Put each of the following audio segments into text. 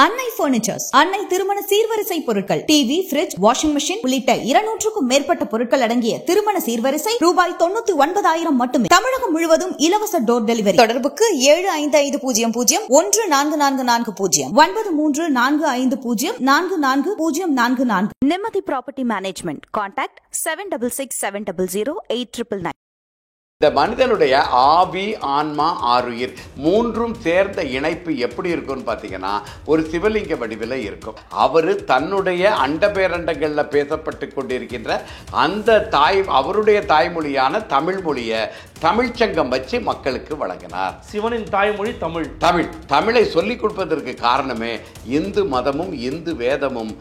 அன்னை பர்னிச்சர்ஸ், அன்னை திருமண சீர்வரிசை பொருட்கள், டிவி, பிரிட்ஜ், வாஷிங் மெஷின் உள்ளிட்ட 200க்கும் மேற்பட்ட பொருட்கள் அடங்கிய திருமண சீர்வரிசை ரூபாய் 99,000 மட்டுமே. தமிழகம் முழுவதும் இலவச டோர் டெலிவரி. தொடர்புக்கு 7550144440 9345044044. நிம்மதி ப்ராப்பர்ட்டி மேனேஜ்மெண்ட். கான்டாக்ட் 7667008999. இந்த மனிதனுடைய ஆவி, ஆன்மா, ஆருயிர் மூன்றும் சேர்ந்த இணைப்பு எப்படி இருக்கும்னு பார்த்தீங்கன்னா ஒரு சிவலிங்க வடிவில் இருக்கும். அவர் தன்னுடைய அண்டபேரண்டங்களில் பேசப்பட்டு கொண்டிருக்கின்ற அந்த அவருடைய தாய்மொழியான தமிழ் மொழியை தமிழ்ச்சங்கம் வச்சு மக்களுக்கு வழங்கினார். சிவனின் தாய்மொழி தமிழை சொல்லிக் கொடுப்பதற்கு காரணமே இந்து மதமும் இந்து வேதமும்.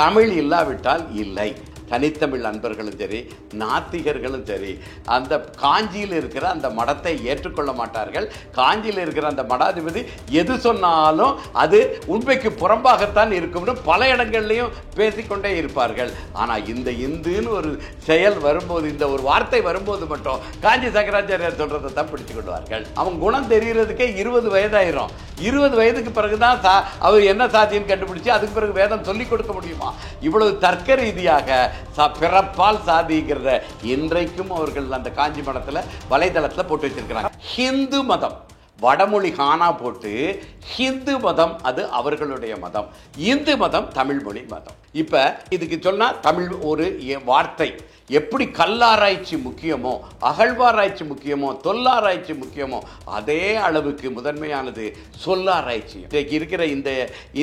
தமிழ் இல்லாவிட்டால் இல்லை. தனித்தமிழ் அன்பர்களும் சரி, நாத்திகர்களும் சரி, அந்த காஞ்சியில் இருக்கிற அந்த மடத்தை ஏற்றுக்கொள்ள மாட்டார்கள். காஞ்சியில் இருக்கிற அந்த மடாதிபதி எது சொன்னாலும் அது உண்மைக்கு புறம்பாகத்தான் இருக்கும்னு பல இடங்கள்லையும் பேசிக்கொண்டே இருப்பார்கள். ஆனால் இந்த இந்துன்னு ஒரு செயல் வரும்போது, இந்த ஒரு வார்த்தை வரும்போது மட்டும் காஞ்சி சங்கராச்சாரியார் சொல்றதை தான் பிடிச்சு கொள்வார்கள். அவன் குணம் தெரிகிறதுக்கே 20 வயதாயிரும். 20 வயதுக்கு பிறகுதான் அவர் என்ன சாதின்னு கண்டுபிடிச்சு அதுக்கு பிறகு வேதம் சொல்லிக் கொடுக்க முடியுமா? இவ்வளவு தர்க்க ரீதியாக பிறப்பால் சாதிக்கிறத இன்றைக்கும் அவர்கள் அந்த காஞ்சி மடத்தில் வலைதளத்தில் போட்டு வச்சிருக்கிறாங்க. ஹிந்து மதம் வடமொழி காணா போட்டு ஹிந்து மதம் அது அவர்களுடைய மதம். இந்து மதம் தமிழ் மொழி மதம். இப்ப இதுக்கு சொன்னா தமிழ் ஒரு வார்த்தை எப்படி கல்லாராய்ச்சி முக்கியமோ, அகழ்வாராய்ச்சி முக்கியமோ, தொல்லாராய்ச்சி முக்கியமோ, அதே அளவுக்கு முதன்மையானது சொல்லாராய்ச்சி. இன்றைக்கு இருக்கிற இந்த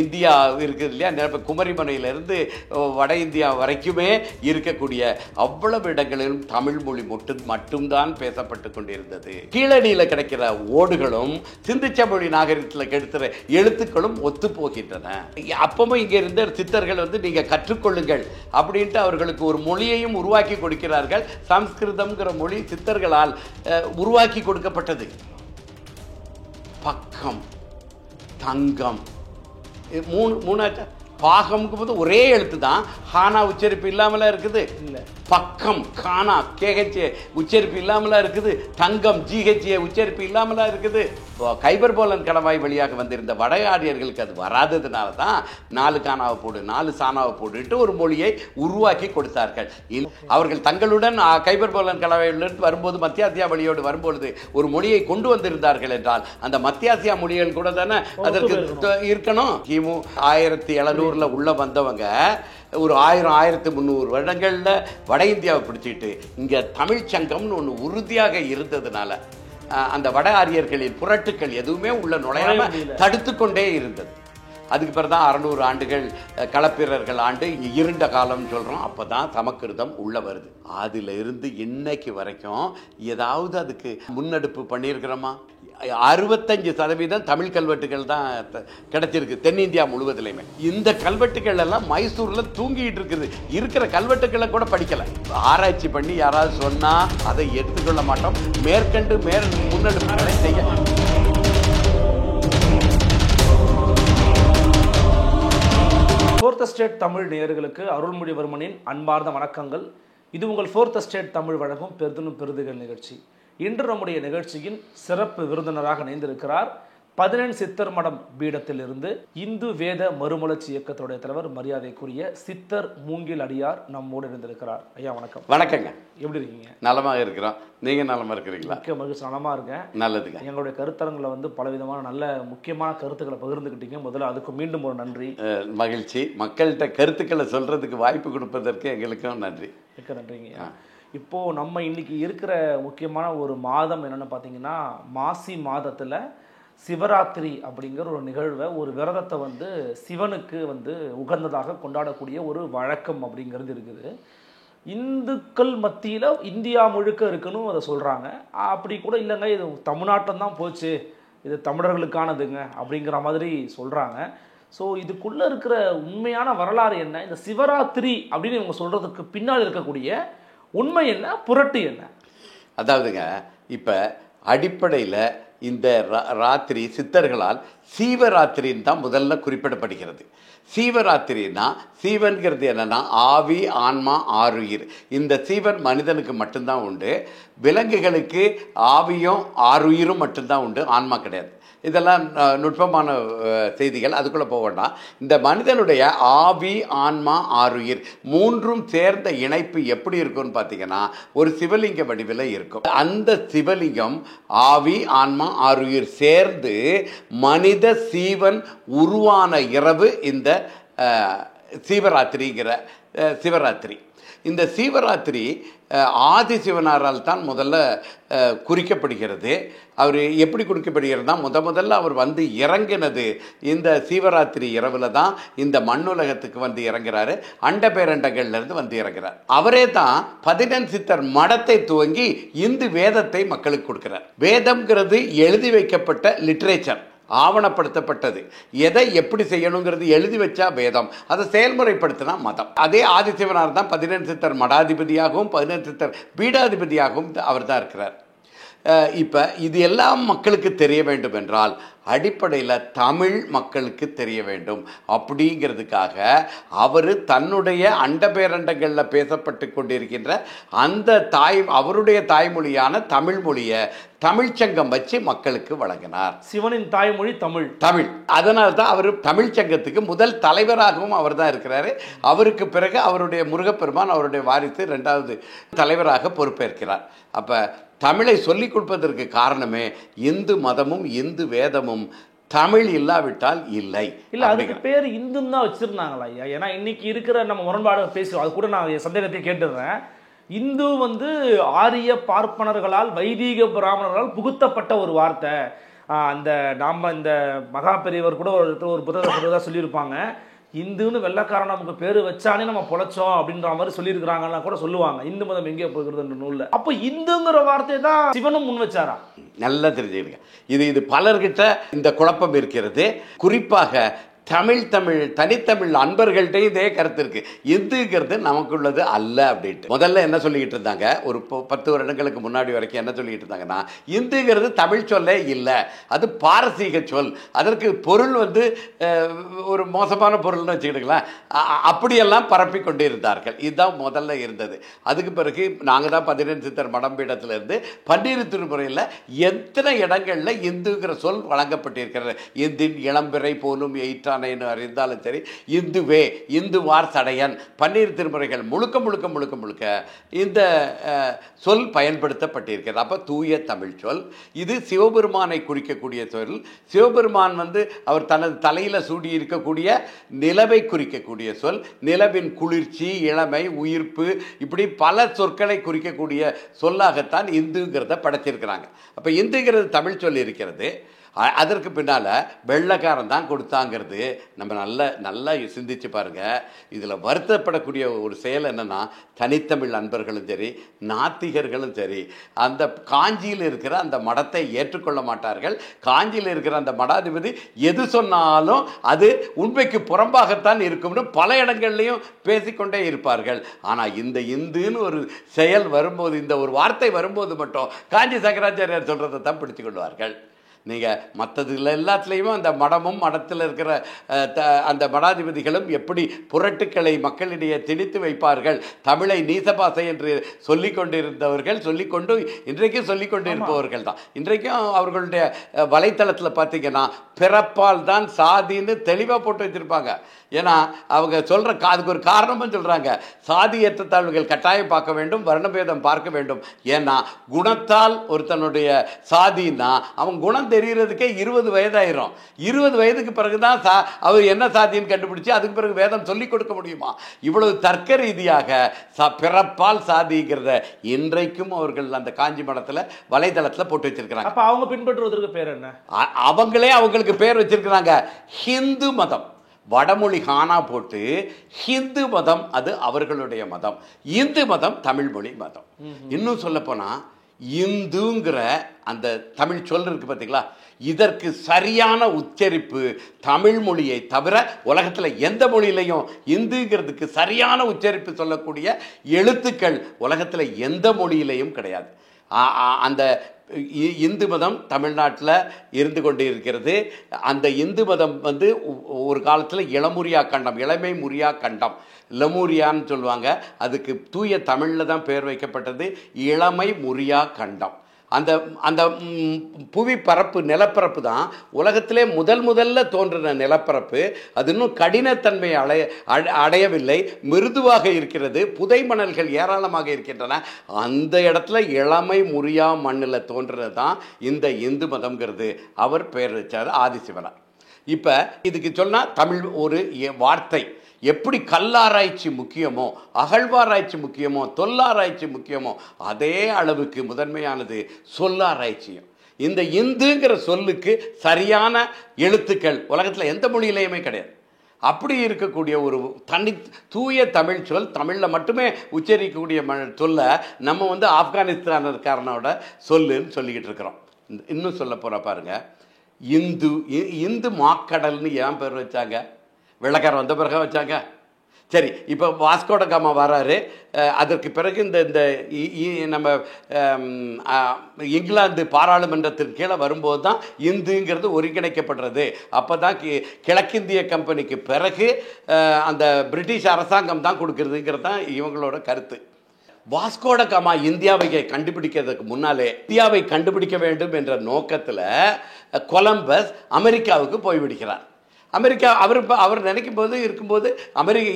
இந்தியா இருக்குது இல்லையா, குமரிமனையிலிருந்து வட இந்தியா வரைக்குமே இருக்கக்கூடிய அவ்வளவு இடங்களிலும் தமிழ் மொழி மட்டும்தான் பேசப்பட்டு கொண்டிருந்தது. கீழடியில் கிடைக்கிற ஓடுகளும் சிந்துச்சமொழி நாகரிகத்தில் கிடைக்கிற எழுத்துக்களும் ஒத்து போகின்றன. அப்பவும் இங்க இருந்த சித்தர்கள் நீங்க கற்றுக்கொள்ளுங்கள் அப்படின்ட்டு அவர்களுக்கு ஒரு மொழியையும் உருவாக்கி கொடுக்கிறார்கள். சம்ஸ்கிருதம்ங்கிற மொழி சித்தர்களால் உருவாக்கி கொடுக்கப்பட்டது. பக்கம், தங்கம், மூணாச்சா பாகம்க்கு போது ஒரே எழுத்து தான். ஹானா உச்சரிப்பு இல்லாமல இருக்குது. இல்லை, பக்கம் கானா கேஹெச்ஏ உச்சரிப்பு இல்லாமலா இருக்குது. தங்கம் ஜிஹெச்ஏ உச்சரிப்பு இல்லாமலா இருக்குது. கைபர் போலன் கணவாய் வழியாக வந்திருந்த வடஆரியர்களுக்கு அது வராததுனால தான் 4 கானாவை போடு 4 சானாவை போட்டுட்டு ஒரு மொழியை உருவாக்கி கொடுத்தார்கள். அவர்கள் தங்களுடன் கைபர் போலன் கணவாயிலிருந்து வரும்போது மத்தியாசியா வழியோடு வரும்பொழுது ஒரு மொழியை கொண்டு வந்திருந்தார்கள் என்றால் அந்த மத்தியாசியா மொழிகள் கூட தானே அதற்கு இருக்கணும். கிமு 1700 உள்ள வந்தவங்க ஒரு 1300 வருடங்கள்ல வட இந்தியாவை பிடிச்சிட்டு இங்க தமிழ் சங்கம்னு ஒன்று உறுதியாக இருந்ததுனால அந்த வட ஆரியர்களின் புரட்டுக்கள் எதுவுமே உள்ள நுழையாம தடுத்து கொண்டே இருந்தது. அதுக்கு பிறகுதான் 600 ஆண்டுகள் களப்பிரர்கள் ஆண்டு இருண்ட காலம் சொல்றோம். அப்பதான் சமஸ்கிருதம் உள்ள வருது. அதுல இருந்து இன்னைக்கு வரைக்கும் ஏதாவது அதுக்கு முன்னெடுப்பு பண்ணியிருக்கிறோமா? 65% தமிழ் கல்வெட்டுகள் தான் கிடைச்சிருக்கு தென்னிந்தியா முழுவதிலுமே. இந்த கல்வெட்டுகள் எல்லாம் மைசூர்ல தூங்கிட்டு இருக்குது. இருக்கிற கல்வெட்டுக்களை கூட படிக்கல. ஆராய்ச்சி பண்ணி யாராவது சொன்னா அதை எடுத்துக்கொள்ள மாட்டோம். மேற்கண்டு முன்னெடுப்புகளை செய்ய. ஃபோர்த் எஸ்டேட் தமிழ் நேயர்களுக்கு அருள்மொழிவர்மனின் அன்பார்ந்த வணக்கங்கள். இது உங்கள் ஃபோர்த் எஸ்டேட் தமிழ் வழங்கும் பெருதுகள் நிகழ்ச்சி. இன்று நம்முடைய நிகழ்ச்சியின் சிறப்பு விருந்தினராக இணைந்திருக்கிறார் 14 சித்தர் மடம் பீடத்தில் இருந்து இந்து வேத மறுமலர்ச்சி இயக்கத்துடைய தலைவர் மரியாதைக்குரிய சித்தர் மூங்கில் அடியார் நம்மோடு இருந்திருக்கிறார். ஐயா வணக்கம். வணக்கங்க. எப்படி இருக்கீங்க? நலமாக இருக்கிறோம். நீங்க நலமா இருக்கிறீங்களா? மிக்க மகிழ்ச்சி, நலமா இருக்கேன். நல்லதுங்க. எங்களுடைய கருத்தரங்களை பலவிதமான நல்ல முக்கியமான கருத்துக்களை பகிர்ந்துக்கிட்டீங்க. முதல்ல அதுக்கு மீண்டும் ஒரு நன்றி. மகிழ்ச்சி. மக்கள்கிட்ட கருத்துக்களை சொல்றதுக்கு வாய்ப்பு கொடுப்பதற்கு எங்களுக்கும் நன்றி. மிக்க நன்றிங்க. இப்போது நம்ம இன்றைக்கி இருக்கிற முக்கியமான ஒரு மாதம் என்னென்னு பார்த்தீங்கன்னா, மாசி மாதத்தில் சிவராத்திரி அப்படிங்கிற ஒரு நிகழ்வை, ஒரு விரதத்தை சிவனுக்கு உகந்ததாக கொண்டாடக்கூடிய ஒரு வழக்கம் அப்படிங்கிறது இருக்குது. இந்துக்கள் மத்தியில் இந்தியா முழுக்க இருக்குன்னு அதை சொல்கிறாங்க. அப்படி கூட இல்லைங்க, இது தமிழ்நாட்டில் தான் போச்சு, இது தமிழர்களுக்கானதுங்க அப்படிங்கிற மாதிரி சொல்கிறாங்க. ஸோ இதுக்குள்ளே இருக்கிற உண்மையான வரலாறு என்ன? இந்த சிவராத்திரி அப்படின்னு இவங்க சொல்கிறதுக்கு பின்னால் இருக்கக்கூடிய உண்மை என்ன, புரட்டு என்ன? அதாவதுங்க, இப்போ அடிப்படையில் இந்த ராத்திரி சித்தர்களால் சீவராத்திரின்னு தான் முதல்ல குறிப்பிடப்படுகிறது. சீவராத்திரின்னா சீவன்கிறது என்னன்னா ஆவி, ஆன்மா, ஆருயிர். இந்த சீவன் மனிதனுக்கு மட்டும்தான் உண்டு. விலங்குகளுக்கு ஆவியும் ஆருயிரும் மட்டும்தான் உண்டு, ஆன்மா கிடையாது. இதெல்லாம் நுட்பமான செய்திகள், அதுக்குள்ளே போக வேண்டாம். இந்த மனிதனுடைய ஆவி, ஆன்மா, ஆருயிர் மூன்றும் சேர்ந்த இணைப்பு எப்படி இருக்கும்னு பார்த்தீங்கன்னா ஒரு சிவலிங்க வடிவில் இருக்கும். அந்த சிவலிங்கம் ஆவி, ஆன்மா, ஆருயிர் சேர்ந்து மனித சீவன் உருவான இரவு இந்த சிவராத்திரிங்கிற சிவராத்திரி. இந்த சிவராத்திரி ஆதி சிவனாரால் தான் முதல்ல குறிக்கப்படுகிறது. அவர் எப்படி குறிக்கப்படுகிறதுனா முதல்ல அவர் வந்து இறங்கினது இந்த சிவராத்திரி இரவில் தான் இந்த மண்ணுலகத்துக்கு வந்து இறங்குறாரு. அண்ட பேரண்டங்கள்லேருந்து வந்து இறங்குறார். அவரே தான் 14 சித்தர் மடத்தை துவங்கி இந்து வேதத்தை மக்களுக்கு கொடுக்கிறார். வேதம்ங்கிறது எழுதி வைக்கப்பட்ட லிட்ரேச்சர், ஆவணப்படுத்தப்பட்டது. எதை எப்படி செய்யணுங்கிறது எழுதி வச்சா வேதம், அதை செயல்முறைப்படுத்தினா மதம். அதே ஆதிசிவனார் தான் 14 சித்தர் மடாதிபதியாகவும் 14 சித்தர் பீடாதிபதியாகவும் அவர் தான் இருக்கிறார். இப்போ இது எல்லாம் மக்களுக்கு தெரிய வேண்டும் என்றால் அடிப்படையில் தமிழ் மக்களுக்கு தெரிய வேண்டும். அப்படிங்கிறதுக்காக அவர் தன்னுடைய அண்டபேரண்டங்களில் பேசப்பட்டு கொண்டிருக்கின்ற அந்த அவருடைய தாய்மொழியான தமிழ் மொழியை தமிழ்ச்சங்கம் வச்சு மக்களுக்கு வழங்கினார். சிவனின் தாய்மொழி தமிழ். அதனால தான் அவர் தமிழ்ச்சங்கத்துக்கு முதல் தலைவராகவும் அவர் தான் இருக்கிறாரு. அவருக்கு பிறகு அவருடைய முருகப்பெருமான் அவருடைய வாரிசு 2வது தலைவராக பொறுப்பேற்கிறார். அப்போ தமிழை சொல்லிக் கொடுப்பதற்கு காரணமே இந்து மதமும் இந்து வேதமும் தமிழ் இல்லாவிட்டால் இல்லை. அதுக்கு பேர் இந்துன்னு தான் வச்சிருந்தாங்களா ஐயா? ஏன்னா இன்னைக்கு இருக்கிற நம்ம முரண்பாடு பேசுவோம், அது கூட நான் சந்தேகத்தை கேட்டுடுறேன். இந்து வந்து ஆரிய பார்ப்பனர்களால் வைதீக பிராமணர்களால் புகுத்தப்பட்ட ஒரு வார்த்தை. அந்த நாம இந்த மகா பெரியவர் கூட ஒரு புத்தகத்தை சொல்லியிருப்பாங்க, இந்துன்னு வெள்ளக்காரன் நமக்கு பேர் வச்சானே நம்ம பொழைச்சோம் அப்படின்ற மாதிரி சொல்லியிருக்கிறாங்கன்னா கூட சொல்லுவாங்க. இந்து மதம் எங்கே போகிறது நூல்ல. அப்போ இந்துங்கிற வார்த்தையை தான் சிவனும் முன் வச்சாரா? நல்லா தெரிஞ்சுக்கிடுங்க. இது பலர்கிட்ட இந்த குழப்பம் இருக்கிறது. குறிப்பாக தனித்தமிழ் அன்பர்கள்ட்ட இதே கருத்து இருக்கு. இந்துங்கிறது நமக்குள்ளது அல்ல அப்படின்ட்டு முதல்ல என்ன சொல்லிக்கிட்டு இருந்தாங்க, ஒரு 10 வருடங்களுக்கு முன்னாடி வரைக்கும் என்ன சொல்லிக்கிட்டு இருந்தாங்கன்னா, இந்துங்கிறது தமிழ் சொல்லே இல்லை, அது பாரசீக சொல், அதற்கு பொருள் வந்து ஒரு மோசமான பொருள்னு வச்சுக்கிட்டுங்களேன், அப்படியெல்லாம் பரப்பி கொண்டு இருந்தார்கள். இதுதான் முதல்ல இருந்தது. அதுக்கு பிறகு நாங்கள் தான் 14 சித்தர் மடம்பீடத்தில் இருந்து 12 திருமுறையில் எத்தனை இடங்களில் இந்துங்கிற சொல் வழங்கப்பட்டிருக்கிறது. இந்தின் இளம்பிறை போலும் எயிற்றான் அறிந்தாலும் சரி, இந்துவே, இந்துவார் சடையன், 12 திருமுறைகள் முழுக்க இந்த சொல் பயன்படுத்தப்பட்டிருக்கிறது. அப்போ தூய தமிழ் சொல். இது சிவபெருமானை குறிக்கக்கூடிய சொல். சிவபெருமான் வந்து அவர் தனது தலையில் சூடி இருக்கக்கூடிய நிலவை குறிக்கக்கூடிய சொல். நிலவின் குளிர்ச்சி, இளமை, உயிர்ப்பு, இப்படி பல சொற்களை குறிக்கக்கூடிய சொல்லாகத்தான் இந்துங்கிறத படைச்சிருக்கிறாங்க. அப்போ இந்துங்கிறது தமிழ் சொல் இருக்கிறது. அதற்கு பின்னால் வெள்ளைக்காரன் தான் கொடுத்தாங்கிறது நம்ம நல்லா சிந்திச்சு பாருங்க. இதில் வருத்தப்படக்கூடிய ஒரு செயல் என்னன்னா, தனித்தமிழ் அன்பர்களும் சரி நாத்திகர்களும் சரி அந்த காஞ்சியில் இருக்கிற அந்த மடத்தை ஏற்றுக்கொள்ள மாட்டார்கள். காஞ்சியில் இருக்கிற அந்த மடாதிபதி எது சொன்னாலும் அது உண்மைக்கு புறம்பாகத்தான் இருக்கும்னு பல இடங்கள்லையும் பேசிக்கொண்டே இருப்பார்கள். ஆனால் இந்த இந்துன்னு ஒரு செயல் வரும்போது, இந்த ஒரு வார்த்தை வரும்போது மட்டும் காஞ்சி சங்கராச்சாரியார் சொல்றதை தான் பிடிச்சு கொள்வார்கள். நீங்கள் மற்றதுல எல்லாத்துலேயுமே அந்த மடமும் மடத்தில் இருக்கிற அந்த மடாதிபதிகளும் எப்படி புரட்டுக்களை மக்களிடையே திணித்து வைப்பார்கள். தமிழை நீசபாசை என்று சொல்லி கொண்டிருந்தவர்கள் சொல்லிக்கொண்டு இன்றைக்கும் சொல்லிக்கொண்டு இருப்பவர்கள் தான். இன்றைக்கும் அவர்களுடைய வலைத்தளத்தில் பார்த்தீங்கன்னா பிறப்பால் தான் சாதின்னு தெளிவாக போட்டு வச்சுருப்பாங்க. ஏன்னா அவங்க சொல்கிற அதுக்கு ஒரு காரணமும் சொல்கிறாங்க, சாதி ஏற்றத்தாழ்வுகள் கட்டாயம் பார்க்க வேண்டும், வர்ணபேதம் பார்க்க வேண்டும். ஏன்னா குணத்தால் ஒருத்தனுடைய சாதின்னா அவன் குணம் தெரிகிறதுக்கே 20 வயதாயிரும். 20 வயதுக்கு பிறகு தான் அவர் என்ன சாதின்னு கண்டுபிடிச்சி அதுக்கு பிறகு வேதம் சொல்லிக் கொடுக்க முடியுமா? இவ்வளவு தர்க்க ரீதியாக பிறப்பால் சாதிங்கிறத இன்றைக்கும் அவர்கள் அந்த காஞ்சி மடத்தில் வலைதளத்தில் போட்டு வச்சிருக்கிறாங்க. அப்போ அவங்க பின்பற்றுவதற்கு பேர் என்ன? அவங்களே அவங்களுக்கு பேர் வச்சிருக்கிறாங்க ஹிந்து மதம். வடமொழி காணா போட்டு ஹிந்து மதம் அது அவர்களுடைய மதம். இந்து மதம் தமிழ் மொழி மதம். இன்னும் சொல்ல போனா இந்துங்கிற அந்த தமிழ் சொல் இருக்கு பார்த்தீங்களா, இதற்கு சரியான உச்சரிப்பு தமிழ் மொழியை தவிர உலகத்தில் எந்த மொழியிலையும் இந்துங்கிறதுக்கு சரியான உச்சரிப்பு சொல்லக்கூடிய எழுத்துக்கள் உலகத்தில் எந்த மொழியிலையும் கிடையாது. அந்த இந்து மதம் தமிழ்நாட்டில் இருந்து கொண்டு இருக்கிறது. அந்த இந்து மதம் வந்து ஒரு காலத்தில் இளமுரியா கண்டம், இளமை முரியா கண்டம், லெமூரியான்னு சொல்லுவாங்க. அதுக்கு தூய தமிழில் தான் பேர் வைக்கப்பட்டது இளமை முரியா கண்டம். அந்த அந்த புவி பரப்பு நிலப்பரப்பு தான் உலகத்திலே முதல்ல தோன்றின நிலப்பரப்பு. அது இன்னும் கடினத்தன்மை அடையவில்லை, மிருதுவாக இருக்கிறது, புதை மணல்கள் ஏராளமாக இருக்கின்றன. அந்த இடத்துல இளமை முறியா மண்ணில் தோன்றினது தான் இந்த இந்து மதம்ங்கிறது. அவர் பெயர் வச்சார் ஆதிசிவனார். இப்போ இதுக்கு சொன்னால் தமிழ் ஒரு வார்த்தை எப்படி கல்லாராய்ச்சி முக்கியமோ, அகழ்வாராய்ச்சி முக்கியமோ, தொல்லாராய்ச்சி முக்கியமோ, அதே அளவுக்கு முதன்மையானது சொல்லாராய்ச்சியும். இந்த இந்துங்கிற சொல்லுக்கு சரியான எழுத்துக்கள் உலகத்தில் எந்த மொழியிலையுமே கிடையாது. அப்படி இருக்கக்கூடிய ஒரு தூய தமிழ் சொல், தமிழில் மட்டுமே உச்சரிக்கக்கூடிய சொல்ல நம்ம ஆப்கானிஸ்தானக்காரனோட சொல்லுன்னு சொல்லிக்கிட்டு இருக்கிறோம். இன்னும் சொல்ல போகிற பாருங்க, இந்து மாக்கடல்னு ஏன் பேர் வச்சாங்க? வெள்ளக்காரன் வந்த பிறகு வச்சாங்க. சரி, இப்போ வாஸ்கோட காமா வராரு. அதற்கு பிறகு இந்த நம்ம இங்கிலாந்து பாராளுமன்றத்தின் கீழே வரும்போது தான் இந்துங்கிறது ஒருங்கிணைக்கப்படுறது. அப்போ தான் கிழக்கிந்திய கம்பெனிக்கு பிறகு அந்த பிரிட்டிஷ் அரசாங்கம் தான் கொடுக்குறதுங்கிறது தான் இவங்களோட கருத்து. வாஸ்கோட காமா இந்தியாவை கண்டுபிடிக்கிறதுக்கு முன்னாலே இந்தியாவை கண்டுபிடிக்க வேண்டும் என்ற நோக்கத்தில் கொலம்பஸ் அமெரிக்காவுக்கு போய்விடுகிறார். அமெரிக்கா அவர் நினைக்கும் போது இருக்கும்போது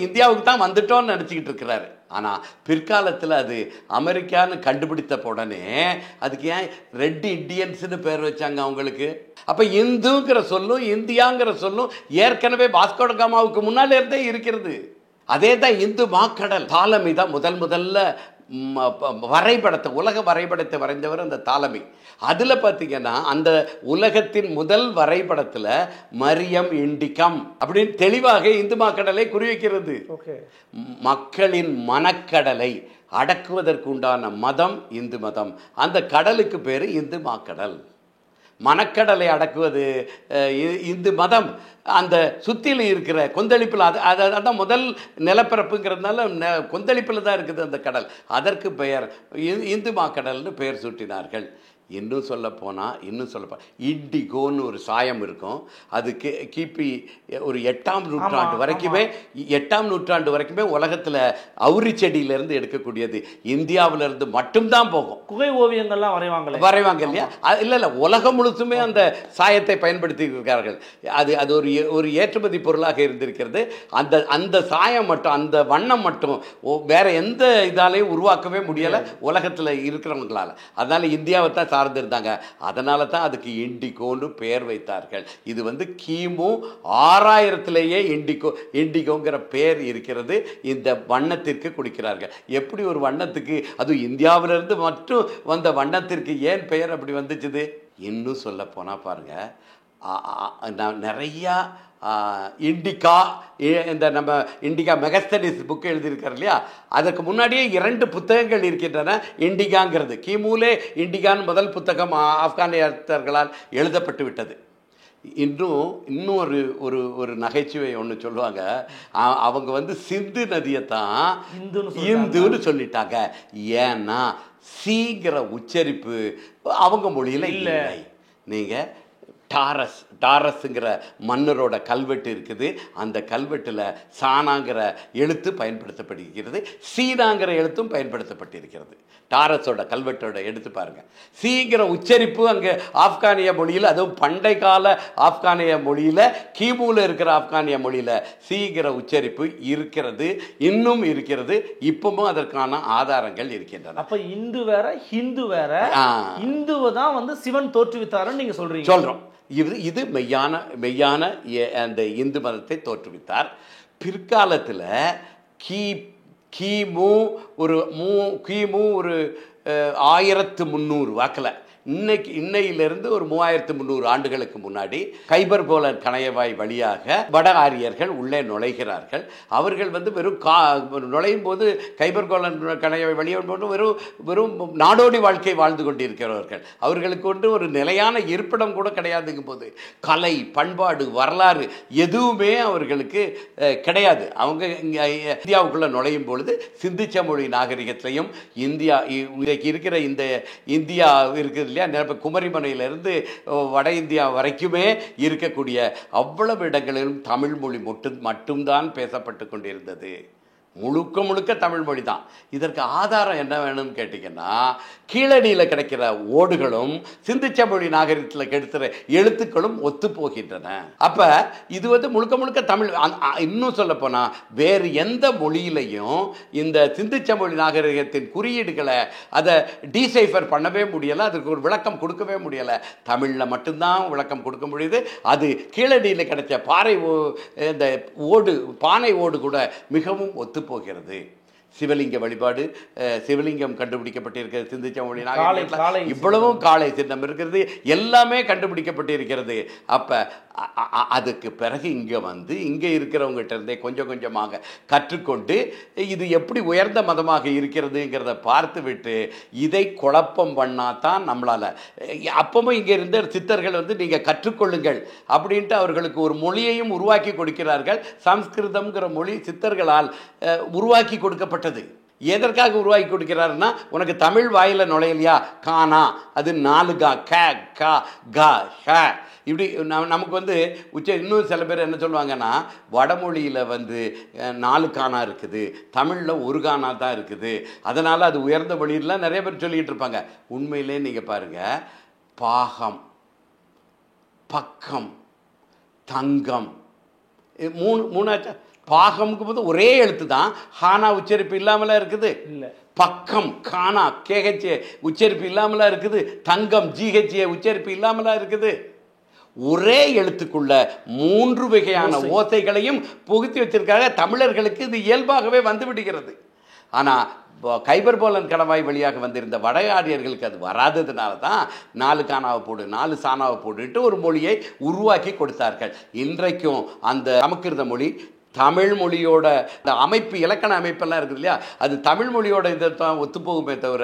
இந்தியாவுக்கு தான் வந்துட்டோன்னு நினச்சிக்கிட்டு இருக்கிறாரு. ஆனால் பிற்காலத்தில் அது அமெரிக்கான்னு கண்டுபிடித்த உடனே அதுக்கு ஏன் ரெட் இண்டியன்ஸ்னு பேர் வச்சாங்க அவங்களுக்கு? அப்போ இந்துங்கிற சொல்லும் இந்தியாங்கிற சொல்லும் ஏற்கனவே வாஸ்கோட காமாவுக்கு முன்னாலே இருந்தே இருக்கிறது. அதே தான் இந்து மாக்கடல். தாலமி தான் முதல்ல வரைபடத்தை, உலக வரைபடத்தை வரைந்தவர் அந்த தாலமி. அதில் பார்த்தீங்கன்னா அந்த உலகத்தின் முதல் வரைபடத்தில் மரியம் இண்டிகம் அப்படின்னு தெளிவாக இந்து மாக்கடலை குறிவைக்கிறது. மக்களின் மனக்கடலை அடக்குவதற்கு உண்டான மதம் இந்து மதம். அந்த கடலுக்கு பேர் இந்து மாக்கடல். மனக்கடலை அடக்குவது இந்து மதம். அந்த சுற்றியில் இருக்கிற கொந்தளிப்பில் அதான் முதல் நிலப்பரப்புங்கிறதுனால கொந்தளிப்பில் தான் இருக்குது அந்த கடல். அதற்கு பெயர் இந்து மாக்கடல்னு பெயர் சூட்டினார்கள். இன்னும் சொல்லப்போனால் இண்டிகோன்னு ஒரு சாயம் இருக்கும். அது கிபி ஒரு 8ஆம் நூற்றாண்டு வரைக்குமே உலகத்தில் அவுரி செடியிலேருந்து எடுக்கக்கூடியது. இந்தியாவிலேருந்து மட்டும்தான் போகும். குகை ஓவியங்கள்லாம் வரைவாங்க இல்லையா? இல்லை, உலகம் முழுசுமே அந்த சாயத்தை பயன்படுத்தி இருக்கிறார்கள். அது ஒரு ஏற்றுமதி பொருளாக இருந்திருக்கிறது. அந்த சாயம் மட்டும், அந்த வண்ணம் மட்டும் வேற எந்த இதாலையும் உருவாக்கவே முடியலை உலகத்தில் இருக்கிறவங்களால. அதனால இந்தியாவை தான் சார்ந்திருந்தாங்க. அதனால தான் அதுக்கு இண்டிகோன்னு பெயர் வைத்தார்கள். இது கிமு 6000லேயே இண்டிகோங்கிற பெயர் இருக்கிறது. இந்த வண்ணத்திற்கு கொடுக்கிறார்கள். எப்படி ஒரு வண்ணத்துக்கு, அது இந்தியாவிலிருந்து மட்டும் வந்த வண்ணத்திற்கு ஏன் பெயர் அப்படி வந்துச்சுது? இன்னும் சொல்ல போனால் பாருங்க, நிறையா இண்டிகா, இந்த நம்ம இண்டிகா மெகஸ்தனிஸ் புக்கு எழுதியிருக்கார் இல்லையா, அதற்கு முன்னாடியே 2 புத்தகங்கள் இருக்கின்றன. இண்டிகாங்கிறது கிமுலே இண்டிகான்னு முதல் புத்தகம் ஆப்கானியர்களால் எழுதப்பட்டு விட்டது. இன்னும் ஒரு நகைச்சுவை ஒன்று சொல்லுவாங்க. அவங்க சிந்து நதியை தான் இந்துன்னு சொல்லிட்டாங்க. ஏன்னா சீங்கிற உச்சரிப்பு அவங்க மொழியில் இல்லை. நீங்கள் டாரஸ்ங்கிற மன்னரோட கல்வெட்டு இருக்குது. அந்த கல்வெட்டில் சானாங்கிற எழுத்து பயன்படுத்தப்படுகிறது, சீனாங்கிற எழுத்தும் பயன்படுத்தப்பட்டிருக்கிறது. டாரஸோட கல்வெட்டோட எடுத்து பாருங்கள். சீங்கிற உச்சரிப்பு அங்கே ஆப்கானிய மொழியில், அதுவும் பண்டை கால ஆப்கானிய மொழியில், கிமுல இருக்கிற ஆப்கானிய மொழியில் சீங்கிற உச்சரிப்பு இருக்கிறது, இன்னும் இருக்கிறது. இப்பவும் அதற்கான ஆதாரங்கள் இருக்கின்றன. அப்போ இந்து வேற ஹிந்து வேற. இந்துவை தான் சிவன் தோற்றுவித்தாருன்னு நீங்கள் சொல்கிறோம். இது மெய்யான அந்த இந்து மதத்தை தோற்றுவித்தார். பிற்காலத்தில் கிமு ஒரு 1300 வாக்கில், இன்னையிலிருந்து ஒரு 3300 ஆண்டுகளுக்கு முன்னாடி கைபர் கோலன் கணவாய் வழியாக வட ஆரியர்கள் உள்ளே நுழைகிறார்கள். அவர்கள் வெறும் நுழையும் போது கைபர் கோலன் கணவாய் வழியாக வெறும் நாடோடி வாழ்க்கை வாழ்ந்து கொண்டிருக்கிறவர்கள். அவர்களுக்கு ஒரு நிலையான இருப்பிடம் கூட கிடையாதுங்கும் போது கலை, பண்பாடு, வரலாறு எதுவுமே அவர்களுக்கு கிடையாது. அவங்க இந்தியாவுக்குள்ளே நுழையும் பொழுது சிந்திச்ச மொழி நாகரிகத்திலையும் இன்றைக்கு இருக்கிற இந்த இந்தியா இருக்குது இல்லையா, குமரிமனையிலிருந்து வட இந்தியா வரைக்குமே இருக்கக்கூடிய அவ்வளவு இடங்களிலும் தமிழ் மொழி மட்டும்தான் பேசப்பட்டு கொண்டிருந்தது. முழுக்க முழுக்க தமிழ் மொழி தான். இதற்கு ஆதாரம் என்ன வேணும்னு கேட்டிங்கன்னா, கீழடியில் கிடைக்கிற ஓடுகளும் சிந்துச்சமொழி நாகரிகத்தில் கிடைக்கிற எழுத்துக்களும் ஒத்து போகின்றன. அப்போ இது வந்து முழுக்க முழுக்க தமிழ். இன்னும் சொல்ல போனால் வேறு எந்த மொழியிலையும் இந்த சிந்துச்சமொழி நாகரிகத்தின் குறியீடுகளை அதை டீசைஃபர் பண்ணவே முடியலை, அதுக்கு ஒரு விளக்கம் கொடுக்கவே முடியலை. தமிழில் மட்டும்தான் விளக்கம் கொடுக்க முடியுது. அது கீழடியில் கிடைச்ச இந்த ஓடு, பானை ஓடு கூட மிகவும் ஒத்து போகிறது. சிவலிங்க வழிபாடு, சிவலிங்கம் கண்டுபிடிக்கப்பட்டிருக்கிறது சிந்துச்சமொழி நாகரிகத்தில். இவ்வளவும் காளை சின்னம் இருக்கிறது, எல்லாமே கண்டுபிடிக்கப்பட்டிருக்கிறது. அப்போ அதுக்கு பிறகு இங்கே வந்து இங்கே இருக்கிறவங்ககிட்ட இருந்தே கொஞ்சம் கொஞ்சமாக கற்றுக்கொண்டு இது எப்படி உயர்ந்த மதமாக இருக்கிறதுங்கிறத பார்த்து விட்டு இதை குழப்பம் பண்ணாதான் நம்மளால். அப்பவும் இங்கே இருந்த சித்தர்கள் வந்து நீங்கள் கற்றுக்கொள்ளுங்கள் அப்படின்ட்டு அவர்களுக்கு ஒரு மொழியையும் உருவாக்கி கொடுக்கிறார்கள். சம்ஸ்கிருதம்ங்கிற மொழி சித்தர்களால் உருவாக்கி கொடுக்கப்பட்டது. எதற்காக உருவாக்கி கொடுக்கிறாருன்னா, உனக்கு தமிழ் வாயில நுழையலையா, கானா அது 4 கா, க கா கா ஷ, இப்படி நமக்கு வந்து இன்னும் சில பேர் என்ன சொல்லுவாங்கன்னா, வடமொழியில் வந்து 4 கானா இருக்குது, தமிழில் 1 கானா தான் இருக்குது, அதனால் அது உயர்ந்த மொழியெல்லாம் நிறைய பேர் சொல்லிக்கிட்டு இருப்பாங்க. உண்மையிலே நீங்கள் பாருங்கள், பாகம், பக்கம், தங்கம், மூணாச்சா. பாகம்க்கு போது ஒரே எழுத்து தான், ஹானா உச்சரிப்பு இல்லாமலாம் இருக்குது. இல்லை, பக்கம் கானா கேஹெச்ஏ உச்சரிப்பு இல்லாமலாம் இருக்குது. தங்கம் ஜிஹெச்ஏ உச்சரிப்பு இல்லாமலாம் இருக்குது. ஒரே எழுத்துக்குள்ள 3 வகையான ஓசைகளையும் புகுத்தி வச்சிருக்காங்க. தமிழர்களுக்கு இது இயல்பாகவே வந்து விடுகிறது. ஆனால் கைபர் போலன் கணவாய் வழியாக வந்திருந்த வடஆரியர்களுக்கு அது வராததுனால தான் 4 கானாவை போடு 4 சானாவை போட்டுட்டு ஒரு மொழியை உருவாக்கி கொடுத்தார்கள். இன்றைக்கும் அந்த சமஸ்கிருத மொழி தமிழ் மொழியோட அமைப்பு, இலக்கண அமைப்பெல்லாம் இருக்குது இல்லையா, அது தமிழ் மொழியோட இதை தான் ஒத்துப்போகுமே தவிர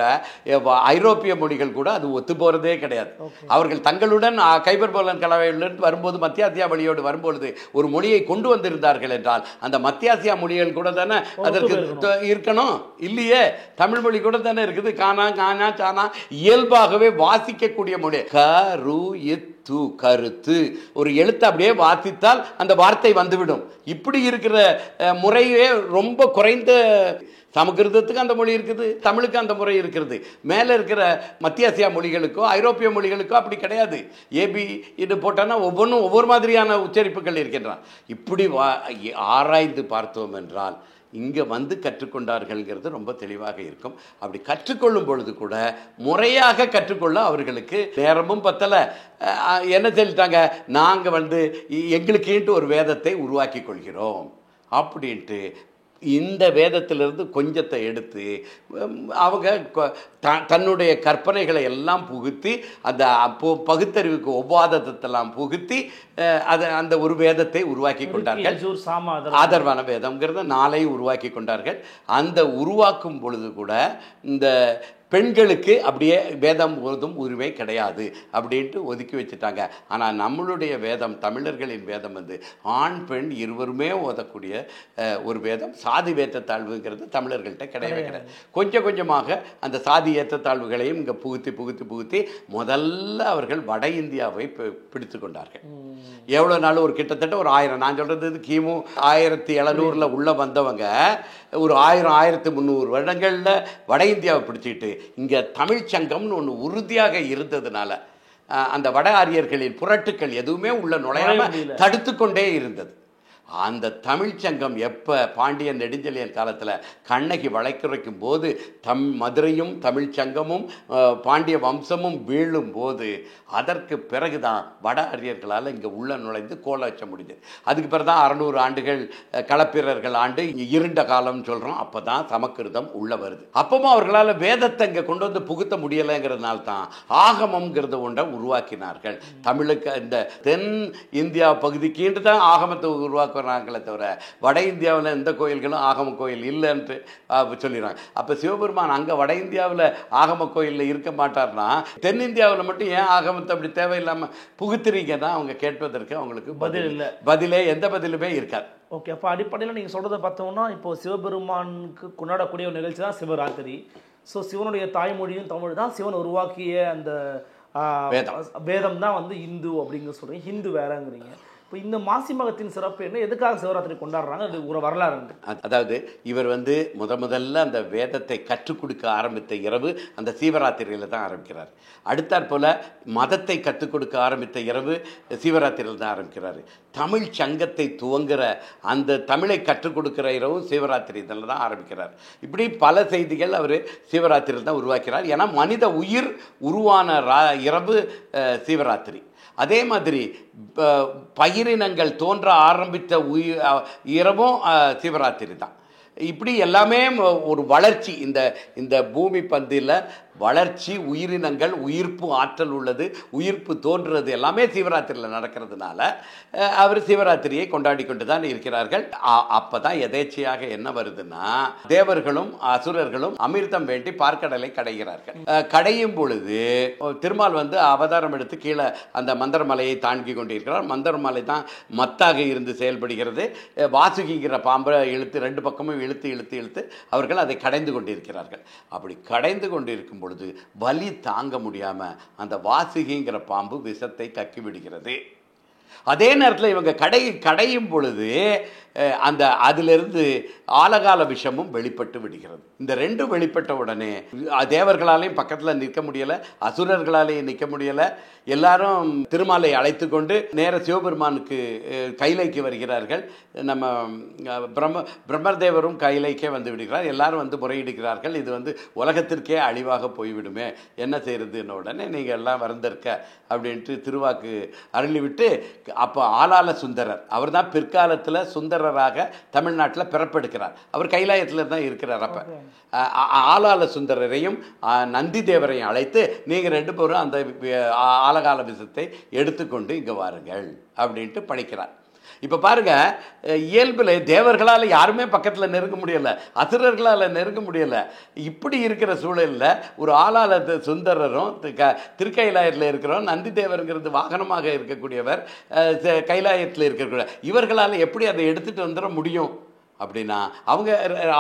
ஐரோப்பிய மொழிகள் கூட அது ஒத்து போகிறதே கிடையாது. அவர்கள் தங்களுடன் கைபர் போலன் கலவையிலிருந்து வரும்போது மத்தியாசியா மொழியோடு வரும்பொழுது ஒரு மொழியை கொண்டு வந்திருந்தார்கள் என்றால் அந்த மத்தியாசியா மொழிகள் கூட தானே அதற்கு இருக்கணும். இல்லையே, தமிழ் மொழி கூட தானே இருக்குது. கானா கானா சானா இயல்பாகவே வாசிக்கக்கூடிய மொழி. கருத்து ஒரு எழுத்து அப்படியே வாசித்தால் அந்த வார்த்தை வந்துவிடும். இப்படி இருக்கிற முறையே ரொம்ப குறைந்த. சமஸ்கிருதத்துக்கு அந்த மொழி இருக்குது, தமிழுக்கு அந்த முறை இருக்கிறது. மேலே இருக்கிற மத்தியாசியா மொழிகளுக்கோ ஐரோப்பிய மொழிகளுக்கோ அப்படி கிடையாது. ஏபி இது போட்டோன்னா ஒவ்வொன்றும் ஒவ்வொரு மாதிரியான உச்சரிப்புகள் இருக்கின்றன. இப்படி ஆராய்ந்து பார்த்தோம் என்றால் இங்கே வந்து கற்றுக்கொண்டார்கள்ங்கிறது ரொம்ப தெளிவாக இருக்கும். அப்படி கற்றுக்கொள்ளும் பொழுது கூட முறையாக கற்றுக்கொள்ள அவர்களுக்கு நேரமும் பத்தலை. என்ன சொல்லிட்டாங்க, நாங்கள் வந்து எங்களுக்கேன்ட்டு ஒரு வேதத்தை உருவாக்கி கொள்கிறோம் அப்படின்ட்டு இந்த வேதத்திலிருந்து கொஞ்சத்தை எடுத்து அவங்க தன்னுடைய கற்பனைகளை எல்லாம் புகுத்தி அந்த பகுத்தறிவுக்கு ஒவ்வாதத்தெல்லாம் புகுத்தி அதை அந்த ஒரு வேதத்தை உருவாக்கி கொண்டார்கள். ஆதர்வான வேதம்ங்கிறத 4 உருவாக்கி கொண்டார்கள். அந்த உருவாக்கும் பொழுது கூட இந்த பெண்களுக்கு அப்படியே வேதம் ஓதும் உரிமை கிடையாது அப்படின்ட்டு ஒதுக்கி வச்சுட்டாங்க. ஆனால் நம்மளுடைய வேதம், தமிழர்களின் வேதம் வந்து ஆண் பெண் இருவருமே ஓதக்கூடிய ஒரு வேதம். சாதி ஏற்றத்தாழ்வுங்கிறது தமிழர்கள்ட்ட கிடையவே கிடையாது. கொஞ்சம் கொஞ்சமாக அந்த சாதி ஏற்றத்தாழ்வுகளையும் இங்கே புகுத்தி முதல்ல அவர்கள் வட இந்தியாவை பிடித்து கொண்டார்கள். எவ்வளோ நாள், ஒரு கிட்டத்தட்ட ஒரு 1000, நான் சொல்கிறது கிமு 1700 உள்ள வந்தவங்க ஒரு 1000-1300 வருடங்களில் வட இந்தியாவை பிடிச்சிக்கிட்டு இங்கே தமிழ்ச்சங்கம்னு ஒன்று உறுதியாக இருந்ததுனால அந்த வட ஆரியர்களின் புரட்டுக்கள் எதுவுமே உள்ள நுழையாம தடுத்து கொண்டே இருந்தது. அந்த தமிழ்ச்சங்கம் எப்போ பாண்டியன் நெடுஞ்செழியன் காலத்தில் கண்ணகி வளைக்குறைக்கும் போது மதுரையும் தமிழ்ச்சங்கமும் பாண்டிய வம்சமும் வீழும் போது அதற்கு பிறகுதான் வட ஆரியர்களால் இங்கே உள்ள நுழைந்து கோலாச்ச முடிஞ்சது. அதுக்கு பிறகு தான் 600 ஆண்டுகள் களப்பிரர்கள் ஆண்டு இருண்ட காலம்னு சொல்கிறோம். அப்போ தான் சமஸ்கிருதம் உள்ள வருது. அப்பவும் அவர்களால் வேதத்தை இங்கே கொண்டு வந்து புகுத்த முடியலைங்கிறதுனால தான் ஆகமம்ங்கிறத ஒன்றை உருவாக்கினார்கள். தமிழுக்கு இந்த தென் இந்தியா பகுதிக்கு தான் ஆகமத்தை உருவாக்க நாங்களே தவிர வட இந்தியாவில் எந்த கோயில்களும் ஆகம கோயில் இல்லைன்ட்டு சொல்லிடுறாங்க. அப்போ சிவபெருமான் அங்கே வட இந்தியாவில் ஆகம கோயிலில் இருக்க மாட்டார்னா தென்னிந்தியாவில் மட்டும் ஏன் ஆகமத்தை அப்படி தேவையில்லாமல் புகுத்துறீங்கன்னா அவங்க கேட்பதற்கு அவங்களுக்கு பதில் இல்லை. பதிலே எந்த பதிலுமே இருக்காது. ஓகே, அப்போ அடிப்படையில் நீங்கள் சொல்கிறத பார்த்தோம்னா இப்போ சிவபெருமானுக்கு கொண்டாடக்கூடிய ஒரு நிகழ்ச்சி தான் சிவராத்திரி. ஸோ சிவனுடைய தாய்மொழியும் தமிழ் தான். சிவன் உருவாக்கிய அந்த வேதம் தான் வந்து இந்து அப்படிங்கிற சொல்கிறீங்க. ஹிந்து வேறங்கிறீங்க. இப்போ இந்த மாசி மகத்தின் சிறப்பு என்ன, எதுக்காக சிவராத்திரி கொண்டாடுறாங்க, அது ஒரு வரலாறு உண்டு. அதாவது இவர் வந்து முதல்ல அந்த வேதத்தை கற்றுக் கொடுக்க ஆரம்பித்த இரவு அந்த சிவராத்திரியில் தான் ஆரம்பிக்கிறார். அடுத்தாற் போல மதத்தை கற்றுக் கொடுக்க ஆரம்பித்த இரவு சிவராத்திரியில் தான் ஆரம்பிக்கிறார். தமிழ் சங்கத்தை துவங்குற அந்த தமிழை கற்றுக் கொடுக்கிற இரவும் சிவராத்திரி இதில் தான் ஆரம்பிக்கிறார். இப்படி பல செய்திகள் அவர் சிவராத்திரியில் தான் உருவாக்கிறார். ஏன்னா மனித உயிர் உருவான இரவு சிவராத்திரி. அதே மாதிரி பயிரினங்கள் தோன்ற ஆரம்பித்த இரவும் சிவராத்திரி தான். இப்படி எல்லாமே ஒரு வளர்ச்சி, இந்த பூமி பந்தில் வளர்ச்சி, உயிரினங்கள், உயிர்ப்பு ஆற்றல் உள்ளது, உயிர்ப்பு தோன்றுறது எல்லாமே சிவராத்திரியில் நடக்கிறதுனால அவர் சிவராத்திரியை கொண்டாடி கொண்டு தான் இருக்கிறார்கள். அப்போ தான் எதேச்சையாக என்ன வருதுன்னா, தேவர்களும் அசுரர்களும் அமிர்தம் வேண்டி பார்க்கடலை கடைகிறார்கள். கடையும் பொழுது திருமால் வந்து அவதாரம் எடுத்து கீழே அந்த மந்திரமலையை தாண்டி கொண்டிருக்கிறார். மந்திரமலை தான் மத்தாக இருந்து செயல்படுகிறது. வாசுகிங்கிற பாம்பை இழுத்து ரெண்டு பக்கமும் இழுத்து அவர்கள் அதை கடைந்து கொண்டிருக்கிறார்கள். அப்படி கடைந்து கொண்டிருக்கும் பொழுது வலி தாங்க முடியாம அந்த வாசுகிங்கிற பாம்பு விஷத்தை கக்கி விடுகிறது. அதே நேரத்தில் இவங்க கடையும் பொழுது அந்த அதிலிருந்து ஆலகால விஷமும் வெளிப்பட்டு விடுகிறது. இந்த ரெண்டு வெளிப்பட்ட உடனே தேவர்களாலையும் பக்கத்தில் நிற்க முடியல, அசுரர்களாலேயும் நிற்க முடியல. எல்லாரும் திருமாலை அழைத்து கொண்டு நேர சிவபெருமானுக்கு கைலைக்கு வருகிறார்கள். நம்ம பிரம்மதேவரும் கைலைக்கே வந்து விடுகிறார். எல்லாரும் வந்து முறையிடுகிறார்கள். இது வந்து உலகத்திற்கே அழிவாக போய்விடுமே, என்ன செய்யறதுன்னு உடனே நீங்கள் எல்லாம் வருந்திருக்க அப்படின்ட்டு திருவாக்கு அருளிவிட்டு, அப்போ ஆலால சுந்தரர், அவர் தான் பிற்காலத்தில் சுந்தரராக தமிழ்நாட்டில் பிறப்பெடுக்கிறார். அவர் கைலாயத்தில் தான் இருக்கிறார். அப்போ ஆலால சுந்தரரையும் நந்தி தேவரையும் அழைத்து, நீங்கள் ரெண்டு பேரும் அந்த ஆலகால விஷத்தை எடுத்துக்கொண்டு இங்கே வாருங்கள் அப்படின்ட்டு பணிக்கிறார். இப்போ பாருங்க, இயல்பில் தேவர்களால் யாருமே பக்கத்தில் நெருங்க முடியலை, அசுரர்களால் நெருங்க முடியலை. இப்படி இருக்கிற சூழலில் ஒரு ஆளால சுந்தரரும் திருக்கைலாயத்தில் இருக்கிறோம், நந்தி தேவருங்கிறது வாகனமாக இருக்கக்கூடியவர் கைலாயத்தில் இருக்கக்கூடிய இவர்களால் எப்படி அதை எடுத்துகிட்டு வந்துட முடியும் அப்படின்னா, அவங்க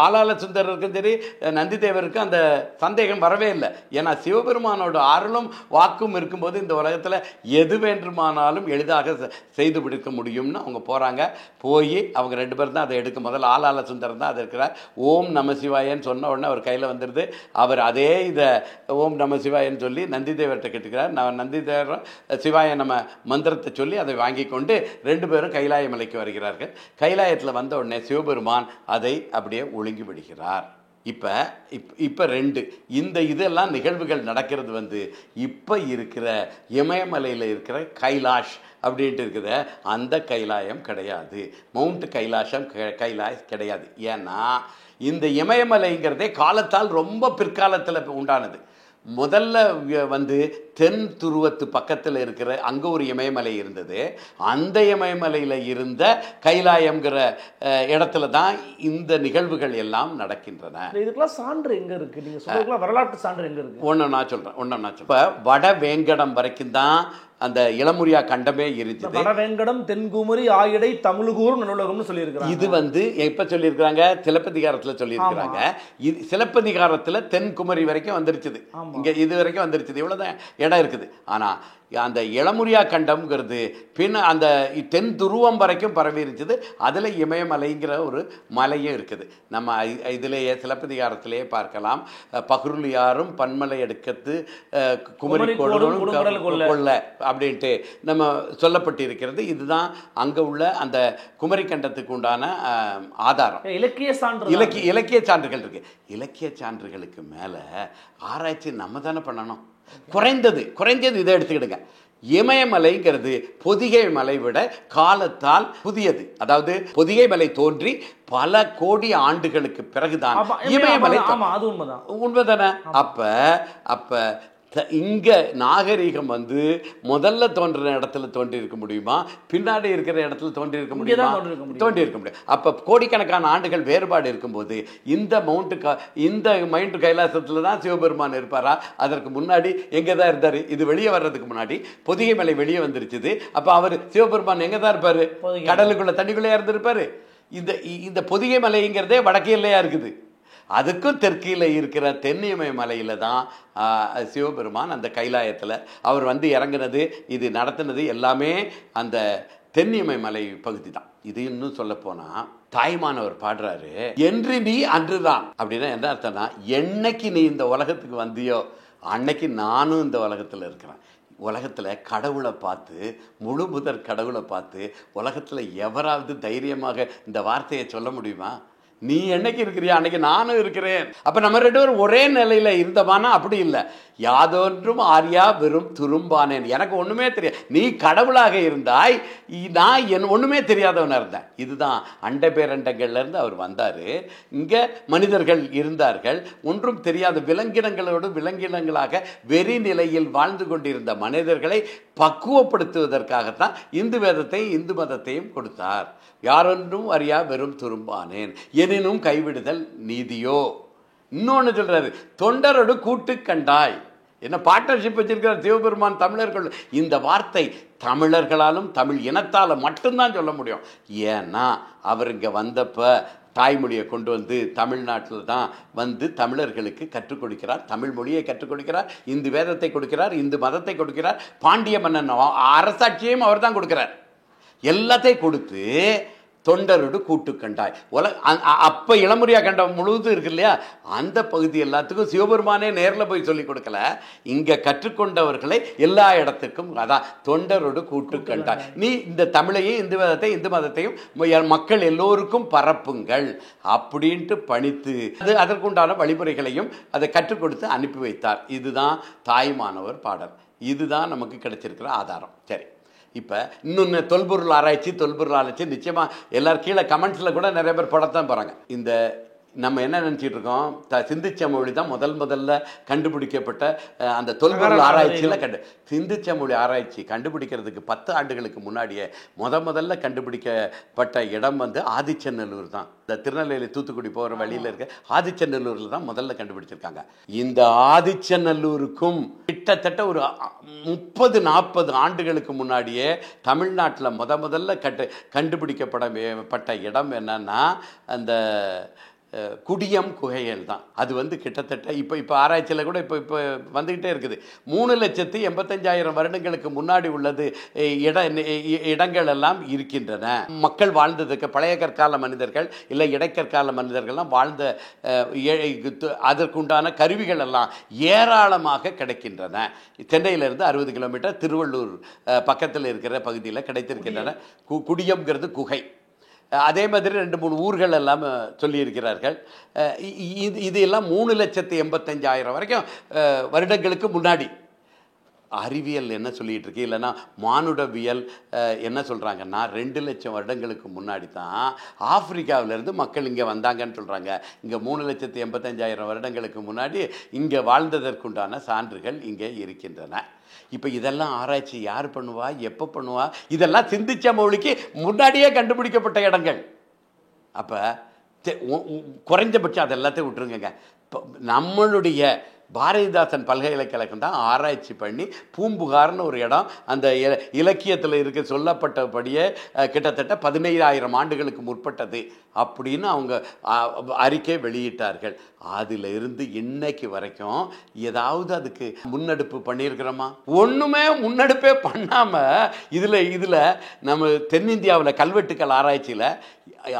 ஆளால சுந்தரருக்கும் சரி நந்தி தேவருக்கும் அந்த சந்தேகம் வரவே இல்லை. ஏன்னா சிவபெருமானோட அருளும் வாக்கும் இருக்கும்போது இந்த உலகத்தில் எது வேண்டுமானாலும் எளிதாக செய்து பிடிக்க முடியும்னு அவங்க போகிறாங்க. போய் அவங்க ரெண்டு பேரும் தான் அதை எடுக்க, முதல்ல ஆளால சுந்தரர் தான் அதை இருக்கிறார். ஓம் நம சிவாயன்னு சொன்ன உடனே அவர் கையில் வந்துடுது. அவர் அதே இதை ஓம் நம சிவாயன்னு சொல்லி நந்தி தேவர்கிட்ட கேட்டுக்கிறார். நந்தி தேவர் சிவாய நம்ம மந்திரத்தை சொல்லி அதை வாங்கி கொண்டு ரெண்டு பேரும் கைலாய மலைக்கு வருகிறார்கள். கைலாயத்தில் வந்த உடனே சிவபெருமான் அதை அப்படியே ஒழுங்கி விடுகிறார். இப்போ ரெண்டு இதெல்லாம் நிகழ்வுகள் நடக்கிறது வந்து இப்போ இருக்கிற இமயமலையில் இருக்கிற கைலாஷ் அப்படின்ட்டு இருக்குது. அந்த கைலாயம் கிடையாது, மவுண்ட் கைலாஷ் கிடையாது. ஏன்னா இந்த இமயமலைங்கிறதே காலத்தால் ரொம்ப பிற்காலத்தில் உண்டானது. முதல்ல வந்து தென் துருவத்து பக்கத்தில் இருக்கிற அங்கே ஒரு இமயமலை இருந்தது. அந்த இமயமலையில் இருந்த கைலாயம்ங்கிற இடத்துல தான் இந்த நிகழ்வுகள் எல்லாம் நடக்கின்றன. இதுக்கெல்லாம் சான்று எங்க இருக்கு? நீங்க சொல்றதுக்கு வரலாற்று சான்று எங்க இருக்கு? ஒன்று நான் சொல்றேன். இப்போ வட வேங்கடம் வரைக்கும் தான் அந்த இளமுரியா கண்டமே இருந்துச்சு. வடவேங்கடம், தென்குமரி, ஆயிடை, தமிழ்கூர் நூலகம்னு சொல்லியிருக்கிறாங்க. இது வந்து எப்ப சொல்லியிருக்கிறாங்க? சிலப்பதிகாரத்தில் சொல்லியிருக்கிறாங்க. சிலப்பதிகாரத்தில் தென்குமரி வரைக்கும் வந்துருச்சுது, இங்க இது வரைக்கும் வந்துருச்சுது. இவ்வளவுதான் இடம் இருக்குது. ஆனா அந்த இளமுரியா கண்டம்ங்கிறது பின் அந்த தென் துருவம் வரைக்கும் பரவி இருந்துச்சு. அதில் இமயமலைங்கிற ஒரு மலையும் இருக்குது. நம்ம இதிலேயே சிலப்பதிகாரத்திலேயே பார்க்கலாம். பகுருளியாரும் பன்மலை எடுக்கத்து குமரி கொள்ள அப்படின்ட்டு நம்ம சொல்லப்பட்டிருக்கிறது. இதுதான் அங்கே உள்ள அந்த குமரி கண்டத்துக்கு உண்டான ஆதாரம். இலக்கிய சான்றுகள் இருக்கு. இலக்கிய சான்றுகளுக்கு மேலே ஆராய்ச்சி நம்ம தானே பண்ணணும். குறைந்தது இதை எடுத்துக்கிடுங்க. இமயமலைங்கிறது பொதிகை மலை விட காலத்தால் புதியது. அதாவது பொதிகை மலை தோன்றி பல கோடி ஆண்டுகளுக்கு பிறகுதான் இமயமலை. உண்மைதானே? அப்ப இங்க நாகரிகம் வந்து முதல்ல தோன்ற இடத்துல தோன்றி இருக்க முடியுமா, பின்னாடி இருக்கிற இடத்துல தோன்றி இருக்க முடியுமா? தோன்றி இருக்க முடியும். அப்ப கோடிக்கணக்கான ஆண்டுகள் வேறுபாடு இருக்கும்போது இந்த மவுண்ட் கைலாசத்துல தான் சிவபெருமான் இருப்பாரா? அதற்கு முன்னாடி எங்க தான் இருந்தாரு? இது வெளியே வர்றதுக்கு முன்னாடி பொதிகை மலை வெளியே வந்துருச்சுது. அப்ப அவர் சிவபெருமான் எங்க தான் இருப்பாரு? கடலுக்குள்ள தண்ணிக்குள்ளே இருந்திருப்பாரு. இந்த பொதிகை மலைங்கிறதே வடக்கு எல்லையா இருக்குது. அதுக்கும் தெற்கில் இருக்கிற தென்னிமய மலையில் தான் சிவபெருமான் அந்த கைலாயத்தில் அவர் வந்து இறங்குனது, இது நடத்தினது எல்லாமே அந்த தென்னிமலை பகுதி தான் இது. இன்னும் சொல்ல போனா தாய்மானவர் பாடுறாரு, என்று நீ அன்றுதான். அப்படின்னா என்ன அர்த்தம்னா, என்னைக்கு நீ இந்த உலகத்துக்கு வந்தியோ அன்னைக்கு நானும் இந்த உலகத்துல இருக்கிறேன். உலகத்துல கடவுளை பார்த்து, முழு முதற் கடவுளை பார்த்து உலகத்துல எவராவது தைரியமாக இந்த வார்த்தையை சொல்ல முடியுமா? நீ என்னைக்கு இருக்கிறியா அன்னைக்கு நானும் இருக்கிறேன். அப்ப நம்ம ரெண்டு பேரும் ஒரே நிலையில இருந்தவானா? அப்படி இல்லை. யாதொன்றும் ஆரியா வெறும் துரும்பானேன். எனக்கு ஒண்ணுமே தெரியாது. நீ கடவுளாக இருந்தாய், நான் ஒண்ணுமே தெரியாதவனா இருந்தேன். இதுதான் அண்ட பேரண்டங்கள்ல இருந்து அவர் வந்தாரு. இங்க மனிதர்கள் இருந்தார்கள், ஒன்றும் தெரியாத விலங்கினங்களோடு விலங்கினங்களாக வெறி நிலையில் வாழ்ந்து கொண்டிருந்த மனிதர்களை பக்குவப்படுத்துவதற்காகத்தான் இந்து வேதத்தையும் இந்து மதத்தையும் கொடுத்தார். யாரொன்றும் அறியா வெறும் துரும்பானேன் எனினும் கைவிடுதல் நீதியோ. இன்னொன்னு சொல்றாரு, தொண்டரோடு கூட்டு கண்டாய். என்ன பார்ட்னர்ஷிப் வச்சிருக்கிற சிவபெருமான் தமிழர்கள். இந்த வார்த்தை தமிழர்களாலும் தமிழ் இனத்தால மட்டும்தான் சொல்ல முடியும். ஏன்னா அவர் இங்க வந்தப்ப தாய்மொழியை கொண்டு வந்து தமிழ்நாட்டில் தான் வந்து தமிழர்களுக்கு கற்றுக் கொடுக்கிறார். தமிழ் மொழியை கற்றுக் கொடுக்கிறார், இந்து வேதத்தை கொடுக்கிறார், இந்து மதத்தை கொடுக்கிறார், பாண்டிய மன்னன் அரசாட்சியையும் அவர் தான் கொடுக்கிறார். எல்லாத்தையும் கொடுத்து தொண்டரோடு கூட்டு கண்டாய். அப்ப இளமுறையா கண்ட முழுவதும் இருக்கு இல்லையா, அந்த பகுதி எல்லாத்துக்கும் சிவபெருமானே நேரில் போய் சொல்லிக் கொடுக்கல. இங்க கற்றுக்கொண்டவர்களை எல்லா இடத்துக்கும், அதான் தொண்டரோடு கூட்டு கண்டாய். நீ இந்த தமிழையும் இந்து வேதத்தை இந்து மதத்தையும் மக்கள் எல்லோருக்கும் பரப்புங்கள் அப்படின்ட்டு பணித்து அதற்குண்டான வழிமுறைகளையும் அதை கற்றுக் கொடுத்து அனுப்பி வைத்தார். இதுதான் தாய்மானவர் பாடல். இதுதான் நமக்கு கிடைச்சிருக்கிற ஆதாரம். சரி, இப்போ இன்னொன்று தொல்பொருள் ஆராய்ச்சி நிச்சயமாக எல்லாரும் கீழே கமெண்ட்ஸில் கூட நிறைய பேர் போடத்தான் போகிறாங்க. இந்த நம்ம என்ன நினச்சிட்டு இருக்கோம், சிந்துச்சமொழி தான் முதல்ல கண்டுபிடிக்கப்பட்ட அந்த தொல்பொருள் ஆராய்ச்சியில் சிந்துச்சமொழி ஆராய்ச்சி கண்டுபிடிக்கிறதுக்கு 10 ஆண்டுகளுக்கு முன்னாடியே முதல்ல கண்டுபிடிக்கப்பட்ட இடம் வந்து ஆதிச்சநல்லூர் தான். இந்த திருநெல்வேலி தூத்துக்குடி போகிற வழியில் இருக்க ஆதிச்சநல்லூரில் தான் முதல்ல கண்டுபிடிச்சிருக்காங்க. இந்த ஆதிச்சநல்லூருக்கும் கிட்டத்தட்ட ஒரு 30-40 ஆண்டுகளுக்கு முன்னாடியே தமிழ்நாட்டில் முதல்ல கண்டுபிடிக்கப்பட்ட இடம் என்னன்னா அந்த குடியம் குகைகள் தான். அது வந்து கிட்டத்தட்ட இப்போ ஆராய்ச்சியில் கூட இப்போ வந்துக்கிட்டே இருக்குது. 3,85,000 வருடங்களுக்கு முன்னாடி உள்ளது இடங்கள் எல்லாம் இருக்கின்றன. மக்கள் வாழ்ந்ததுக்கு பழைய கற்கால மனிதர்கள் இல்லை இடைக்கற்கால மனிதர்கள்லாம் வாழ்ந்த அதற்குண்டான கருவிகள் எல்லாம் ஏராளமாக கிடைக்கின்றன. சென்னையிலிருந்து 60 கிலோமீட்டர் திருவள்ளூர் பக்கத்தில் இருக்கிற பகுதியில் கிடைத்திருக்கின்றன. குடியம்ங்கிறது குகை. அதே மாதிரி 2-3 ஊர்கள் எல்லாம் சொல்லியிருக்கிறார்கள். இது எல்லாம் 3,85,000 வரைக்கும் வருடங்களுக்கு முன்னாடி. அறிவியல் என்ன சொல்லிட்டு இருக்கு, இல்லைன்னா மானுடவியல் என்ன சொல்கிறாங்கன்னா 2 லட்சம் வருடங்களுக்கு முன்னாடி தான் ஆப்பிரிக்காவிலேருந்து மக்கள் இங்கே வந்தாங்கன்னு சொல்கிறாங்க. இங்கே 3,85,000 வருடங்களுக்கு முன்னாடி இங்கே வாழ்ந்ததற்குண்டான சான்றுகள் இங்கே இருக்கின்றன. இப்போ இதெல்லாம் ஆராய்ச்சி யார் பண்ணுவா, எப்போ பண்ணுவா? இதெல்லாம் சிந்துச்சமொழிக்கு முன்னாடியே கண்டுபிடிக்கப்பட்ட இடங்கள். அப்போ குறைஞ்சபட்சம் அது எல்லாத்தையும் விட்டுருங்க. நம்மளுடைய பாரதிதாசன் பல்கலைக்கழகம் தான் ஆராய்ச்சி பண்ணி பூம்புகார்னு ஒரு இடம் அந்த இலக்கியத்தில் இருக்க சொல்லப்பட்டபடியே கிட்டத்தட்ட 15,000 ஆண்டுகளுக்கு முற்பட்டது அப்படின்னு அவங்க அறிக்கை வெளியிட்டார்கள். அதில் இருந்து இன்னைக்கு வரைக்கும் ஏதாவது அதுக்கு முன்னெடுப்பு பண்ணியிருக்கிறோமா? ஒன்றுமே முன்னெடுப்பே பண்ணாமல் இதில் நம்ம தென்னிந்தியாவில் கல்வெட்டுக்கள் ஆராய்ச்சியில்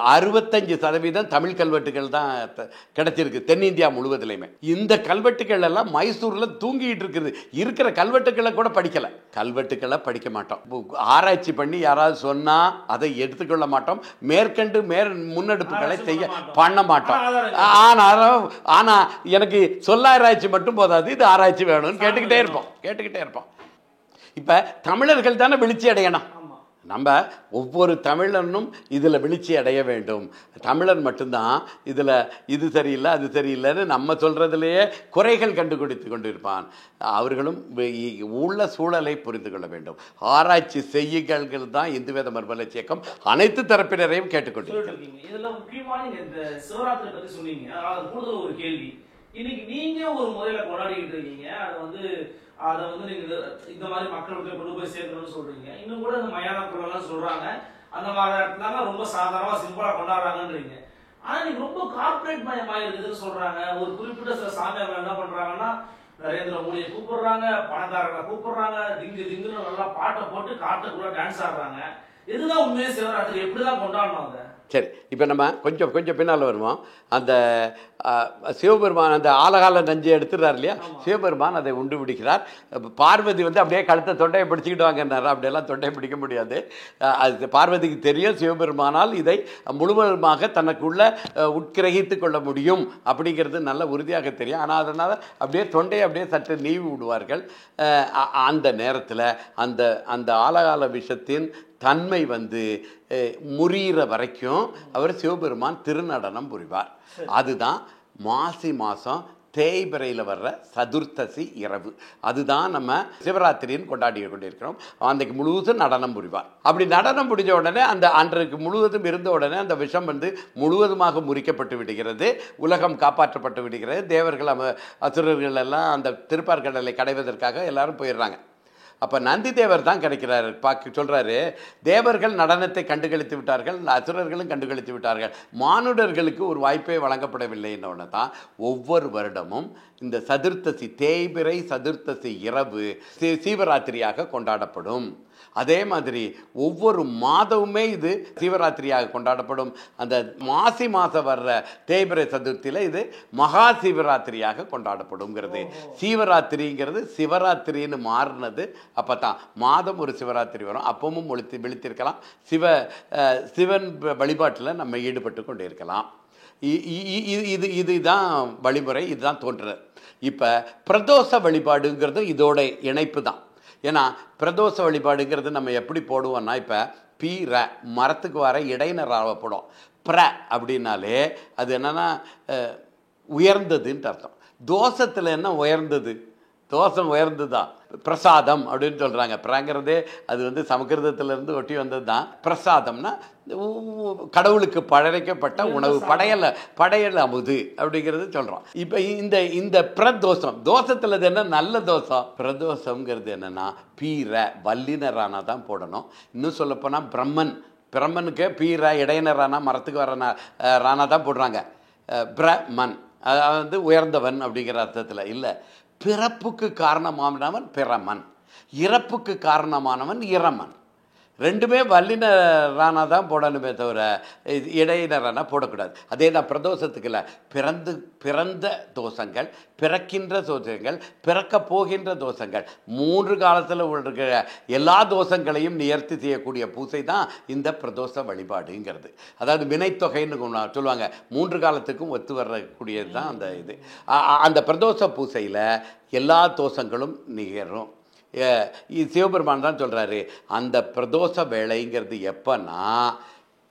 65% தமிழ் கல்வெட்டுகள் தான் கிடைச்சிருக்கு தென்னிந்தியா முழுவதிலையுமே. இந்த கல்வெட்டுக்கள் எல்லாம் மைசூரில் தூங்கிட்டு இருக்குது. இருக்கிற கல்வெட்டுக்களை கூட படிக்கலை. கல்வெட்டுக்களை படிக்க மாட்டோம். ஆராய்ச்சி பண்ணி யாராவது சொன்னால் அதை எடுத்துக்கொள்ள மாட்டோம். மேற்கண்டு முன்னெடுப்புகளை பண்ண மாட்டோம். ஆனால் எனக்கு சொல்ல ஆராய்ச்சி மட்டும் போதாது, இது ஆராய்ச்சி வேணும்னு கேட்டுக்கிட்டே இருப்போம். இப்போ தமிழர்கள் தானே வெளிச்சி அடையணும். நம்ம ஒவ்வொரு தமிழனும் இதில் வீழ்ச்சி அடைய வேண்டும். தமிழன் மட்டும்தான் இதில் இது சரியில்லை அது சரியில்லைன்னு நம்ம சொல்கிறதுலையே குறைகள் கண்டுபிடித்து கொண்டிருப்பான். அவர்களும் உள்ள சூழலை புரிந்து கொள்ள வேண்டும். ஆராய்ச்சி செய்யுங்கள் தான் இந்து வேத மறுமலர்ச்சி இயக்கம் அனைத்து தரப்பினரையும் கேட்டுக்கொண்டிருக்கிறது. இதெல்லாம் முக்கியமான இந்த சிவராத்திரி பற்றி சொன்னீங்க. கூடுதல் ஒரு கேள்வி, இன்னைக்கு நீங்க ஒரு முறையில கொண்டாடிக்கிட்டு இருக்கீங்க, அதை வந்து நீங்க இந்த மாதிரி மக்களுக்கு கொண்டு போய் சேர்க்கணும்னு சொல்றீங்க. இன்னும் கூட இந்த மயானக்குள்ளெல்லாம் சொல்றாங்க, அந்த மாதிரி இடத்துல ரொம்ப சாதாரணமா சிம்பிளா கொண்டாடுறாங்கன்றீங்க. ஆனா நீங்க ரொம்ப கார்பரேட் மயமா இருக்குதுன்னு சொல்றாங்க. ஒரு குறிப்பிட்ட சில சாமியார்கள் என்ன பண்றாங்கன்னா, நரேந்திர மோடியை கூப்பிடுறாங்க, பணக்காரர்களை கூப்பிடுறாங்க, திங்குன்னு நல்லா பாட்டை போட்டு காட்டுக்குள்ள டான்ஸ் ஆடுறாங்க. எதுதான் உண்மையே சிவராத்திரி எப்படிதான் கொண்டாடணும் அதை? சரி, இப்போ நம்ம கொஞ்சம் பின்னால் வருவோம். அந்த சிவபெருமான் அந்த ஆலகால நஞ்சை எடுத்துடுறார் இல்லையா, சிவபெருமான் அதை உண்டு பிடிக்கிறார். பார்வதி வந்து அப்படியே கழுத்தை தொண்டையை பிடிச்சிக்கிட்டு வாங்கினார். அப்படியெல்லாம் தொண்டையை பிடிக்க முடியாது. அது பார்வதிக்கு தெரியும் சிவபெருமானால் இதை முழுவதுமாக தனக்குள்ள உட்கிரகித்து கொள்ள முடியும் அப்படிங்கிறது நல்ல உறுதியாக தெரியும். ஆனால் அதனால் அப்படியே தொண்டையை அப்படியே சற்று நீவி விடுவார்கள். அந்த நேரத்தில் அந்த அந்த ஆலகால விஷத்தின் தன்மை வந்து முறிகிற வரைக்கும் அவர் சிவபெருமான் திருநடனம் புரிவார். அதுதான் மாசி மாதம் தேய்பிரையில் வர்ற சதுர்த்தசி இரவு. அதுதான் நம்ம சிவராத்திரின்னு கொண்டாடி கொண்டிருக்கிறோம். அன்றைக்கு முழுவதும் நடனம் புரிவார். அப்படி நடனம் புரிஞ்ச உடனே அந்த அன்றைக்கு முழுவதும் இருந்த உடனே அந்த விஷம் வந்து முழுவதுமாக முறிக்கப்பட்டு விடுகிறது. உலகம் காப்பாற்றப்பட்டு விடுகிறது. தேவர்கள் அசுரர்கள் எல்லாம் அந்த திருப்பார்கடலை கடைவதற்காக எல்லாரும் போயிடுறாங்க. அப்போ நந்தி தேவர் தான் கிடைக்கிறாரு. சொல்கிறாரு, தேவர்கள் நடனத்தை கண்டுகளித்து விட்டார்கள், அசுரர்களும் கண்டுகளித்து விட்டார்கள், மானுடர்களுக்கு ஒரு வாய்ப்பே வழங்கப்படவில்லை. என்னொன்று தான் ஒவ்வொரு வருடமும் இந்த சதுர்த்தசி தேய்பிறை சதுர்த்தசி இரவு சிவராத்திரியாக கொண்டாடப்படும். அதே மாதிரி ஒவ்வொரு மாதமுமே இது சிவராத்திரியாக கொண்டாடப்படும். அந்த மாசி மாதம் வர்ற தேய்பிறை சதுர்த்தியில் இது மகா சிவராத்திரியாக கொண்டாடப்படும்ங்கிறது. சிவராத்திரிங்கிறது சிவராத்திரின்னு மாறினது அப்போ தான். மாதம் ஒரு சிவராத்திரி வரும், அப்பவும் விழித்திருக்கலாம். சிவன் வழிபாட்டில் நம்ம ஈடுபட்டு கொண்டு இருக்கலாம். இதுதான் வழிமுறை, இதுதான் தோன்றுறது. இப்போ பிரதோஷ வழிபாடுங்கிறது இதோட இணைப்பு தான். ஏன்னா பிரதோஷ வழிபாடுங்கிறது நம்ம எப்படி போடுவோம்னா, இப்போ பீர மரத்துக்கு வர இடைநராவை போடும். அப்படின்னாலே அது என்னன்னா உயர்ந்ததுன்ட்டு அர்த்தம். தோஷத்தில் என்ன உயர்ந்தது? தோஷம் உயர்ந்தது தான். பிரசாதம் அப்படின்னு சொல்கிறாங்க. பிரங்கிறதே அது வந்து சமஸ்கிருதத்திலேருந்து ஒட்டி வந்தது தான். பிரசாதம்னா கடவுளுக்கு படைக்கப்பட்ட உணவு, படையல் அமுது அப்படிங்கிறது சொல்கிறோம். இப்போ இந்த பிரதோஷம், தோஷத்தில் என்ன நல்ல தோஷம்? பிரதோஷங்கிறது என்னென்னா பீர வல்லினரானா தான் போடணும். இன்னும் சொல்லப்போனால் பிரம்மனுக்கு பீர இடையினரானா மரத்துக்கு வர ரானா தான் போடுறாங்க. பிரம்மன் அது வந்து உயர்ந்தவன் அப்படிங்கிற அர்த்தத்தில் இல்லை. பிறப்புக்கு காரணமானவன் பிரமன், இறப்புக்கு காரணமானவன் இரமன். ரெண்டுமே வல்லினரானா தான் போடணுமே தவிர இடையினரானா போடக்கூடாது. அதே தான் பிரதோஷத்துக்கு இல்லை. பிறந்த தோஷங்கள், பிறக்கின்ற தோஷங்கள், பிறக்க போகின்ற தோஷங்கள், 3 காலத்தில் இருக்கிற எல்லா தோஷங்களையும் நிவர்த்தி செய்யக்கூடிய பூசை தான் இந்த பிரதோஷ வழிபாடுங்கிறது. அதாவது வினைத்தொகைன்னு சொல்லுவாங்க. 3 காலத்துக்கும் ஒத்து வரக்கூடியது தான் அந்த இது. அந்த பிரதோஷ பூசையில் எல்லா தோஷங்களும் நிகழும். சிவபெருமான் தான் சொல்கிறாரு, அந்த பிரதோஷ வேளைங்கிறது எப்போன்னா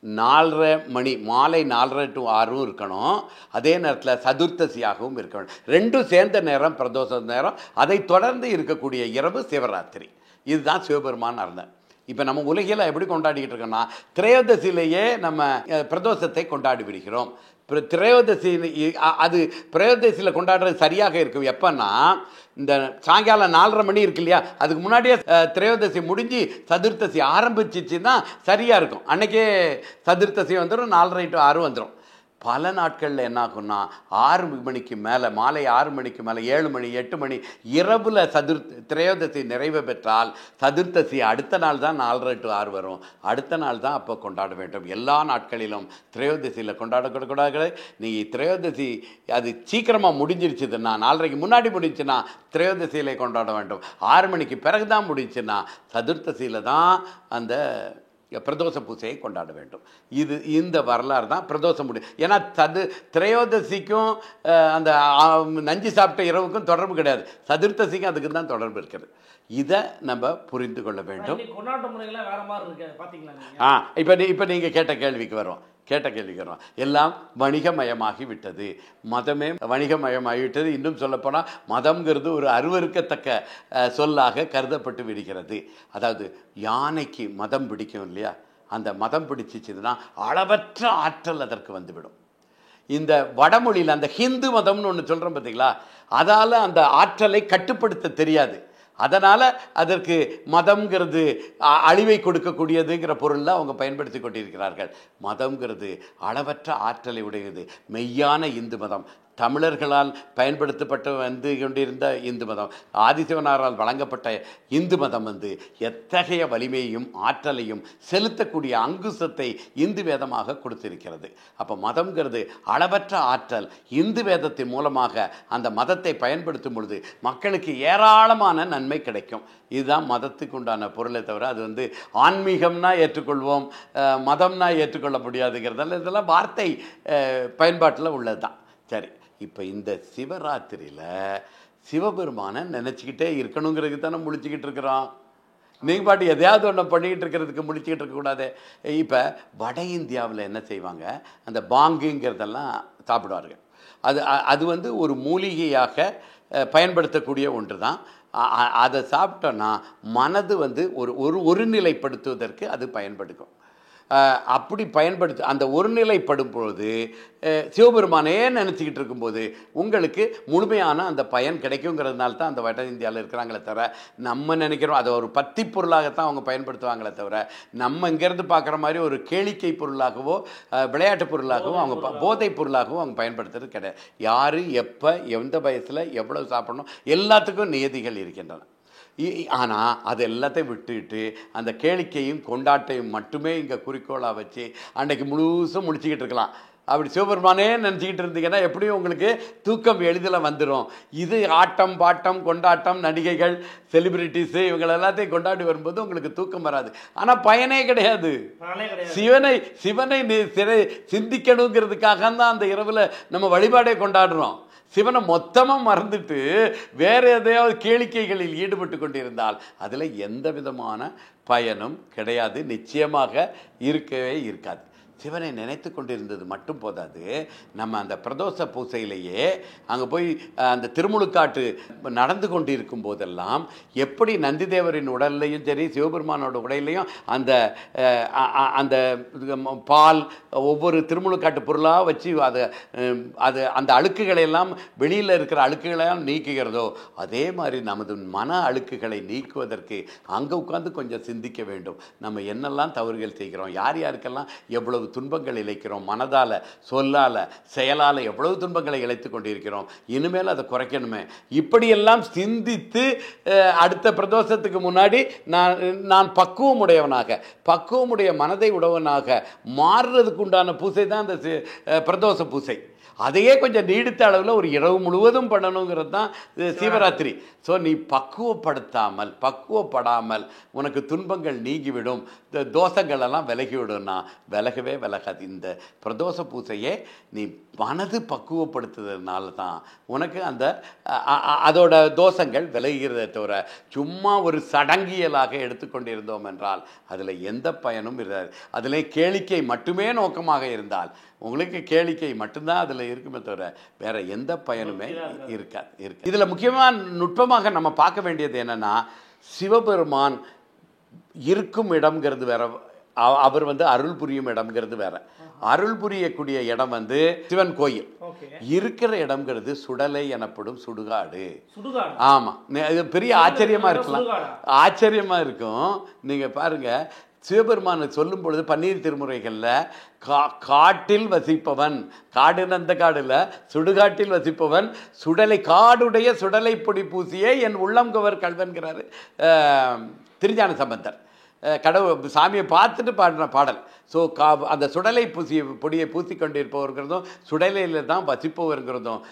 4:30 மணி, மாலை 4:30 to 6 இருக்கணும். அதே நேரத்தில் சதுர்த்தசியாகவும் இருக்கணும். ரெண்டும் சேர்ந்த நேரம் பிரதோஷ நேரம். அதை தொடர்ந்து இருக்கக்கூடிய இரவு சிவராத்திரி. இதுதான் சிவபெருமான் அர்த்தம். இப்போ நம்ம உலகில் எப்படி கொண்டாடிக்கிட்டு இருக்கோம்னா, திரையோதசியிலேயே நம்ம பிரதோஷத்தை கொண்டாடி விடுகிறோம். திரையோதசி அது பிரயோதசியில் கொண்டாடுறது சரியாக இருக்கும். எப்போன்னா இந்த சாயங்காலம் 4:30 மணி இருக்கு இல்லையா, அதுக்கு முன்னாடியே திரையோதசி முடிஞ்சு சதுர்த்தசி ஆரம்பிச்சிச்சுன்னா சரியாக இருக்கும். அன்றைக்கே சதுர்த்தசி வந்துடும், 4:30 to 6 வந்துடும். பல நாட்களில் என்ன ஆகும்னா 6 மணிக்கு மேலே, மாலை 6 மணிக்கு மேலே 7 மணி 8 மணி இரவில் திரையோதசி நிறைவு பெற்றால் சதுர்த்தசி அடுத்த நாள் தான் 4:30 to 6 வரும். அடுத்த நாள் தான் அப்போ கொண்டாட வேண்டும். எல்லா நாட்களிலும் திரையோதசியில் கொண்டாடக்கூடாது. நீங்கள் திரையோதசி அது சீக்கிரமாக முடிஞ்சிருச்சுன்னா, 4:30க்கு முன்னாடி முடிஞ்சுன்னா திரையோதசியிலே கொண்டாட வேண்டும். 6 மணிக்கு பிறகு தான் முடிஞ்சுன்னா சதுர்த்தசியில் தான் அந்த பிரதோஷ பூசையை கொண்டாட வேண்டும். இந்த வரலாறு தான் பிரதோஷம் முடியும். ஏன்னா திரையோதசிக்கும் அந்த நஞ்சு சாப்பிட்ட இரவுக்கும் தொடர்பு கிடையாது. சதுர்த்தசிக்கும் அதுக்கு தான் தொடர்பு இருக்கிறது. இதை நம்ம புரிந்து கொள்ள வேண்டும். இப்போ நீங்கள் கேட்ட கேள்விக்கு வரும். எல்லாம் வணிகமயமாகி விட்டது. மதமே வணிகமயமாகிவிட்டது. இன்னும் சொல்லப்போனால் மதம்ங்கிறது ஒரு அருவருக்கத்தக்க சொல்லாக கருதப்பட்டு விடுகிறது. அதாவது யானைக்கு மதம் பிடிக்கும் இல்லையா, அந்த மதம் பிடிச்சிச்சுன்னா அளவற்ற ஆற்றல் அதற்கு வந்துவிடும். இந்த வடமொழியில் அந்த ஹிந்து மதம்னு ஒன்று சொல்கிறோம் பார்த்தீங்களா, அதால் அந்த ஆற்றலை கட்டுப்படுத்த தெரியாது. அதனால் அதற்கு மதம்ங்கிறது அழிவை கொடுக்கக்கூடியதுங்கிற பொருளில் அவங்க பயன்படுத்தி கொண்டிருக்கிறார்கள். மதம்ங்கிறது அளவற்ற ஆற்றலை உடையது. மெய்யான இந்து மதம் தமிழர்களால் பயன்படுத்தப்பட்டு வந்து கொண்டிருந்த இந்து மதம், ஆதிசிவனாரால் வழங்கப்பட்ட இந்து மதம் வந்து எத்தகைய வலிமையையும் ஆற்றலையும் செலுத்தக்கூடிய அங்குசத்தை இந்து வேதமாக கொடுத்திருக்கிறது. அப்போ மதம்ங்கிறது அளவற்ற ஆற்றல். இந்து வேதத்தின் மூலமாக அந்த மதத்தை பயன்படுத்தும் பொழுது மக்களுக்கு ஏராளமான நன்மை கிடைக்கும். இதுதான் மதத்துக்கு உண்டான பொருளை தவிர அது வந்து ஆன்மீகம்னா ஏற்றுக்கொள்வோம், மதம்னா ஏற்றுக்கொள்ள முடியாதுங்கிறதால இதெல்லாம் வார்த்தை பயன்பாட்டில் உள்ளது தான். சரி, இப்போ இந்த சிவராத்திரியில் சிவபெருமானை நினச்சிக்கிட்டே இருக்கணுங்கிறதுக்கு தானே முழிச்சிக்கிட்டு இருக்கிறோம். நீங்கள் பாட்டு எதையாவது ஒன்று பண்ணிக்கிட்டு இருக்கிறதுக்கு முழிச்சிக்கிட்டு இருக்கக்கூடாது. இப்போ வட இந்தியாவில் என்ன செய்வாங்க, அந்த பாங்குங்கிறதெல்லாம் சாப்பிடுவார்கள். அது வந்து ஒரு மூலிகையாக பயன்படுத்தக்கூடிய ஒன்று தான். அதை சாப்பிட்டோன்னா மனது வந்து ஒருநிலைப்படுத்துவதற்கு அது பயன்படுக்கும். அப்படி அந்த ஒருநிலைப்படும் பொழுது சிவபெருமானே நினச்சிக்கிட்டு இருக்கும்போது உங்களுக்கு முழுமையான அந்த பயன் கிடைக்குங்கிறதுனால தான் அந்த வட இந்தியாவில் இருக்கிறாங்களே தவிர நம்ம நினைக்கிறோம் அதை ஒரு பத்தி பொருளாகத்தான் அவங்க பயன்படுத்துவாங்களே தவிர நம்ம இங்கேருந்து பார்க்குற மாதிரி ஒரு கேளிக்கை பொருளாகவோ விளையாட்டு பொருளாகவோ அவங்க போதைப் பொருளாகவோ அவங்க பயன்படுத்துறது கிடையாது. யார் எப்போ எந்த வயசில் எவ்வளவு சாப்பிடணும் எல்லாத்துக்கும் நியதிகள் இருக்கின்றன. ஆனால் அது எல்லாத்தையும் விட்டுட்டு அந்த கேளிக்கையும் கொண்டாட்டையும் மட்டுமே இங்கே குறிக்கோளாக வச்சு அன்றைக்கு முழுசும் முடிச்சுக்கிட்டு இருக்கலாம். அப்படி சிவபெருமானே நினச்சிக்கிட்டு இருந்தீங்கன்னா எப்படியும் உங்களுக்கு தூக்கம் எளிதில் வந்துடும். இது ஆட்டம் பாட்டம் கொண்டாட்டம், நடிகைகள், செலிபிரிட்டிஸு இவங்க எல்லாத்தையும் கொண்டாடி வரும்போது உங்களுக்கு தூக்கம் வராது. ஆனால் பயனே கிடையாது. சிவனை சிந்திக்கணுங்கிறதுக்காக தான் அந்த இரவில் நம்ம வழிபாடே கொண்டாடுறோம். சிவனை மொத்தமாக மறந்துட்டு வேறு எதையாவது கேளிக்கைகளில் ஈடுபட்டு கொண்டிருந்தால் அதில் எந்த விதமான பயனும் கிடையாது, நிச்சயமாக இருக்கவே இருக்காது. சிவனை நினைத்து கொண்டிருந்தது மட்டும் போதாது, நம்ம அந்த பிரதோஷ பூசையிலேயே அங்கே போய் அந்த திருமுழுக்காட்டு நடந்து கொண்டு இருக்கும் போதெல்லாம் எப்படி நந்திதேவரின் உடல்லையும் சரி சிவபெருமானோட உடலையும் அந்த அந்த பால் ஒவ்வொரு திருமுழுக்காட்டு பொருளாக வச்சு அது அந்த அழுக்குகளை எல்லாம் வெளியில் இருக்கிற அழுக்குகளெல்லாம் நீக்குகிறதோ அதே மாதிரி நமது மன அழுக்குகளை நீக்குவதற்கு அங்கே உட்காந்து கொஞ்சம் சிந்திக்க வேண்டும். நம்ம என்னெல்லாம் தவறுகள் செய்கிறோம், யார் யாருக்கெல்லாம் எவ்வளவு துன்பங்கள் இழைக்கிறோம், மனதால் சொல்லால் செயலால் எவ்வளவு துன்பங்களை இழைத்து கொண்டிருக்கிறோம், இனிமேல் அதை குறைக்கணுமே. இப்படியெல்லாம் சிந்தித்து அடுத்த பிரதோஷத்துக்கு முன்னாடி நான் பக்குவமுடைய மனதை உடையவனாக மாறுறதுக்கு உண்டான பூசை தான் அந்த பிரதோஷ பூசை. அதையே கொஞ்சம் நீடித்த அளவில் ஒரு இரவு முழுவதும் பண்ணணுங்கிறது தான் சிவராத்திரி. ஸோ நீ பக்குவப்படாமல் உனக்கு துன்பங்கள் நீங்கிவிடும், தோஷங்கள் எல்லாம் விலகிவிடும்னா விலகவே விலகாது. இந்த பிரதோஷ பூசையே நீ மனது பக்குவப்படுத்துறதுனால தான் உனக்கு அதோட தோஷங்கள் விலகிறதை தவிர சும்மா ஒரு சடங்கியலாக எடுத்துக்கொண்டிருந்தோம் என்றால் அதில் எந்த பயனும் இருக்காது. அதில் கேளிக்கை மட்டுமே நோக்கமாக இருந்தால் உங்களுக்கு கேளிக்கை மட்டும்தான் அதில் இருக்குமே தவிர வேற எந்த பயனுமே இருக்காது. இதில் முக்கியமான நுட்பமாக நம்ம பார்க்க வேண்டியது என்னன்னா, சிவபெருமான் இருக்கும் இடம்ங்கிறது வேற, அவர் வந்து அருள் புரியும் இடம்ங்கிறது வேற. அருள் புரியக்கூடிய இடம் வந்து சிவன் கோயில், இருக்கிற இடம்ங்கிறது சுடலை எனப்படும் சுடுகாடு. ஆமா, இது பெரிய ஆச்சரியமா இருக்கும். நீங்க பாருங்க, சிவபெருமானை சொல்லும் பொழுது பன்னீர் திருமுறைகளில் காட்டில் வசிப்பவன், காடுன்னு அந்த காடுல சுடுகாட்டில் வசிப்பவன், காடுடைய சுடலை பொடி பூசியே என் உள்ளம் கவர் கல்வன்கிறாரு திருஞான சம்பந்தர். கடவுள் சாமியை பார்த்துட்டு பாடின பாடல். ஸோ அந்த சுடலை பொடியை பூசிக்கொண்டிருப்பவர்கிறதும் சுடலையில் தான் வசிப்பவர்கிறதும்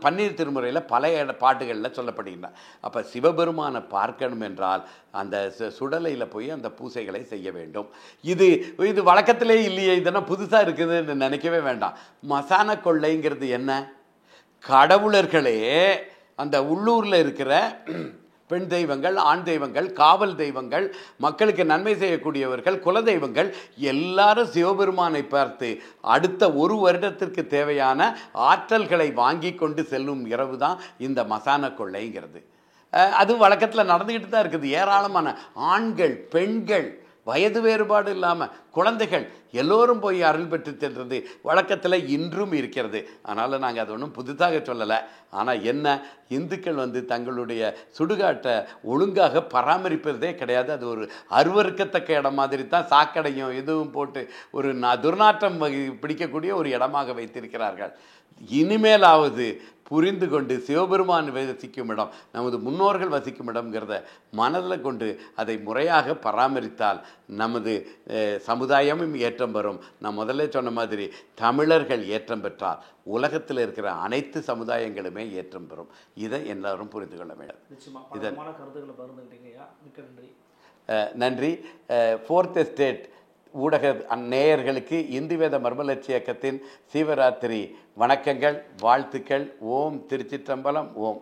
பன்னீர் திருமுறையில் பல பாட்டுகளில் சொல்லப்படுகின்றன. அப்போ சிவபெருமானை பார்க்கணும் என்றால் அந்த சுடலையில் போய் அந்த பூசைகளை செய்ய வேண்டும். இது வழக்கத்திலே இல்லையே, இதெல்லாம் புதுசாக இருக்குதுன்னு நினைக்கவே வேண்டாம். மசான கொள்ளைங்கிறது என்ன? கடவுளர்களே அந்த உள்ளூரில் இருக்கிற பெண் தெய்வங்கள், ஆண் தெய்வங்கள், காவல் தெய்வங்கள், மக்களுக்கு நன்மை செய்யக்கூடியவர்கள், குலதெய்வங்கள் எல்லாரும் சிவபெருமானை பார்த்து அடுத்த ஒரு வருடத்திற்கு தேவையான ஆற்றல்களை வாங்கி கொண்டு செல்லும் இரவு தான் இந்த மசான கொள்ளைங்கிறது. அது வழக்கத்தில் நடந்துக்கிட்டு தான் இருக்குது. ஏராளமான ஆண்கள், பெண்கள், வயது வேறுபாடு இல்லாமல் குழந்தைகள் எல்லோரும் போய் அருள் பெற்று சென்றது வழக்கத்தில் இன்றும் இருக்கிறது. அதனால் நாங்கள் அது ஒன்றும் புதுசாக சொல்லலை. ஆனால் என்ன, இந்துக்கள் தங்களுடைய சுடுகாட்டை ஒழுங்காக பராமரிப்பதே கிடையாது. அது ஒரு அருவருக்கத்தக்க இடம் மாதிரி தான் சாக்கடையும் இதுவும் போட்டு ஒரு துர்நாற்றம் பிடிக்கக்கூடிய ஒரு இடமாக வைத்திருக்கிறார்கள். இனிமேலாவது புரிந்து கொண்டு சிவபெருமான் வசிக்கும் இடம், நமது முன்னோர்கள் வசிக்கும் இடம்ங்கிறத மனதில் கொண்டு அதை முறையாக பராமரித்தால் நமது சமுதாயமும் ஏற்றம் பெறும். நான் முதல்ல சொன்ன மாதிரி தமிழர்கள் ஏற்றம் பெற்றால் உலகத்தில் இருக்கிற அனைத்து சமுதாயங்களுமே ஏற்றம் பெறும். இதை எல்லாரும் புரிந்து கொள்ள வேண்டும். நன்றி. ஃபோர்த் எஸ்டேட் ஊடக நேயர்களுக்கு இந்து வேத மர்மலட்சி இயக்கத்தின் சிவராத்திரி வணக்கங்கள், வாழ்த்துக்கள். ஓம் திருச்சிற்றம்பலம். ஓம்.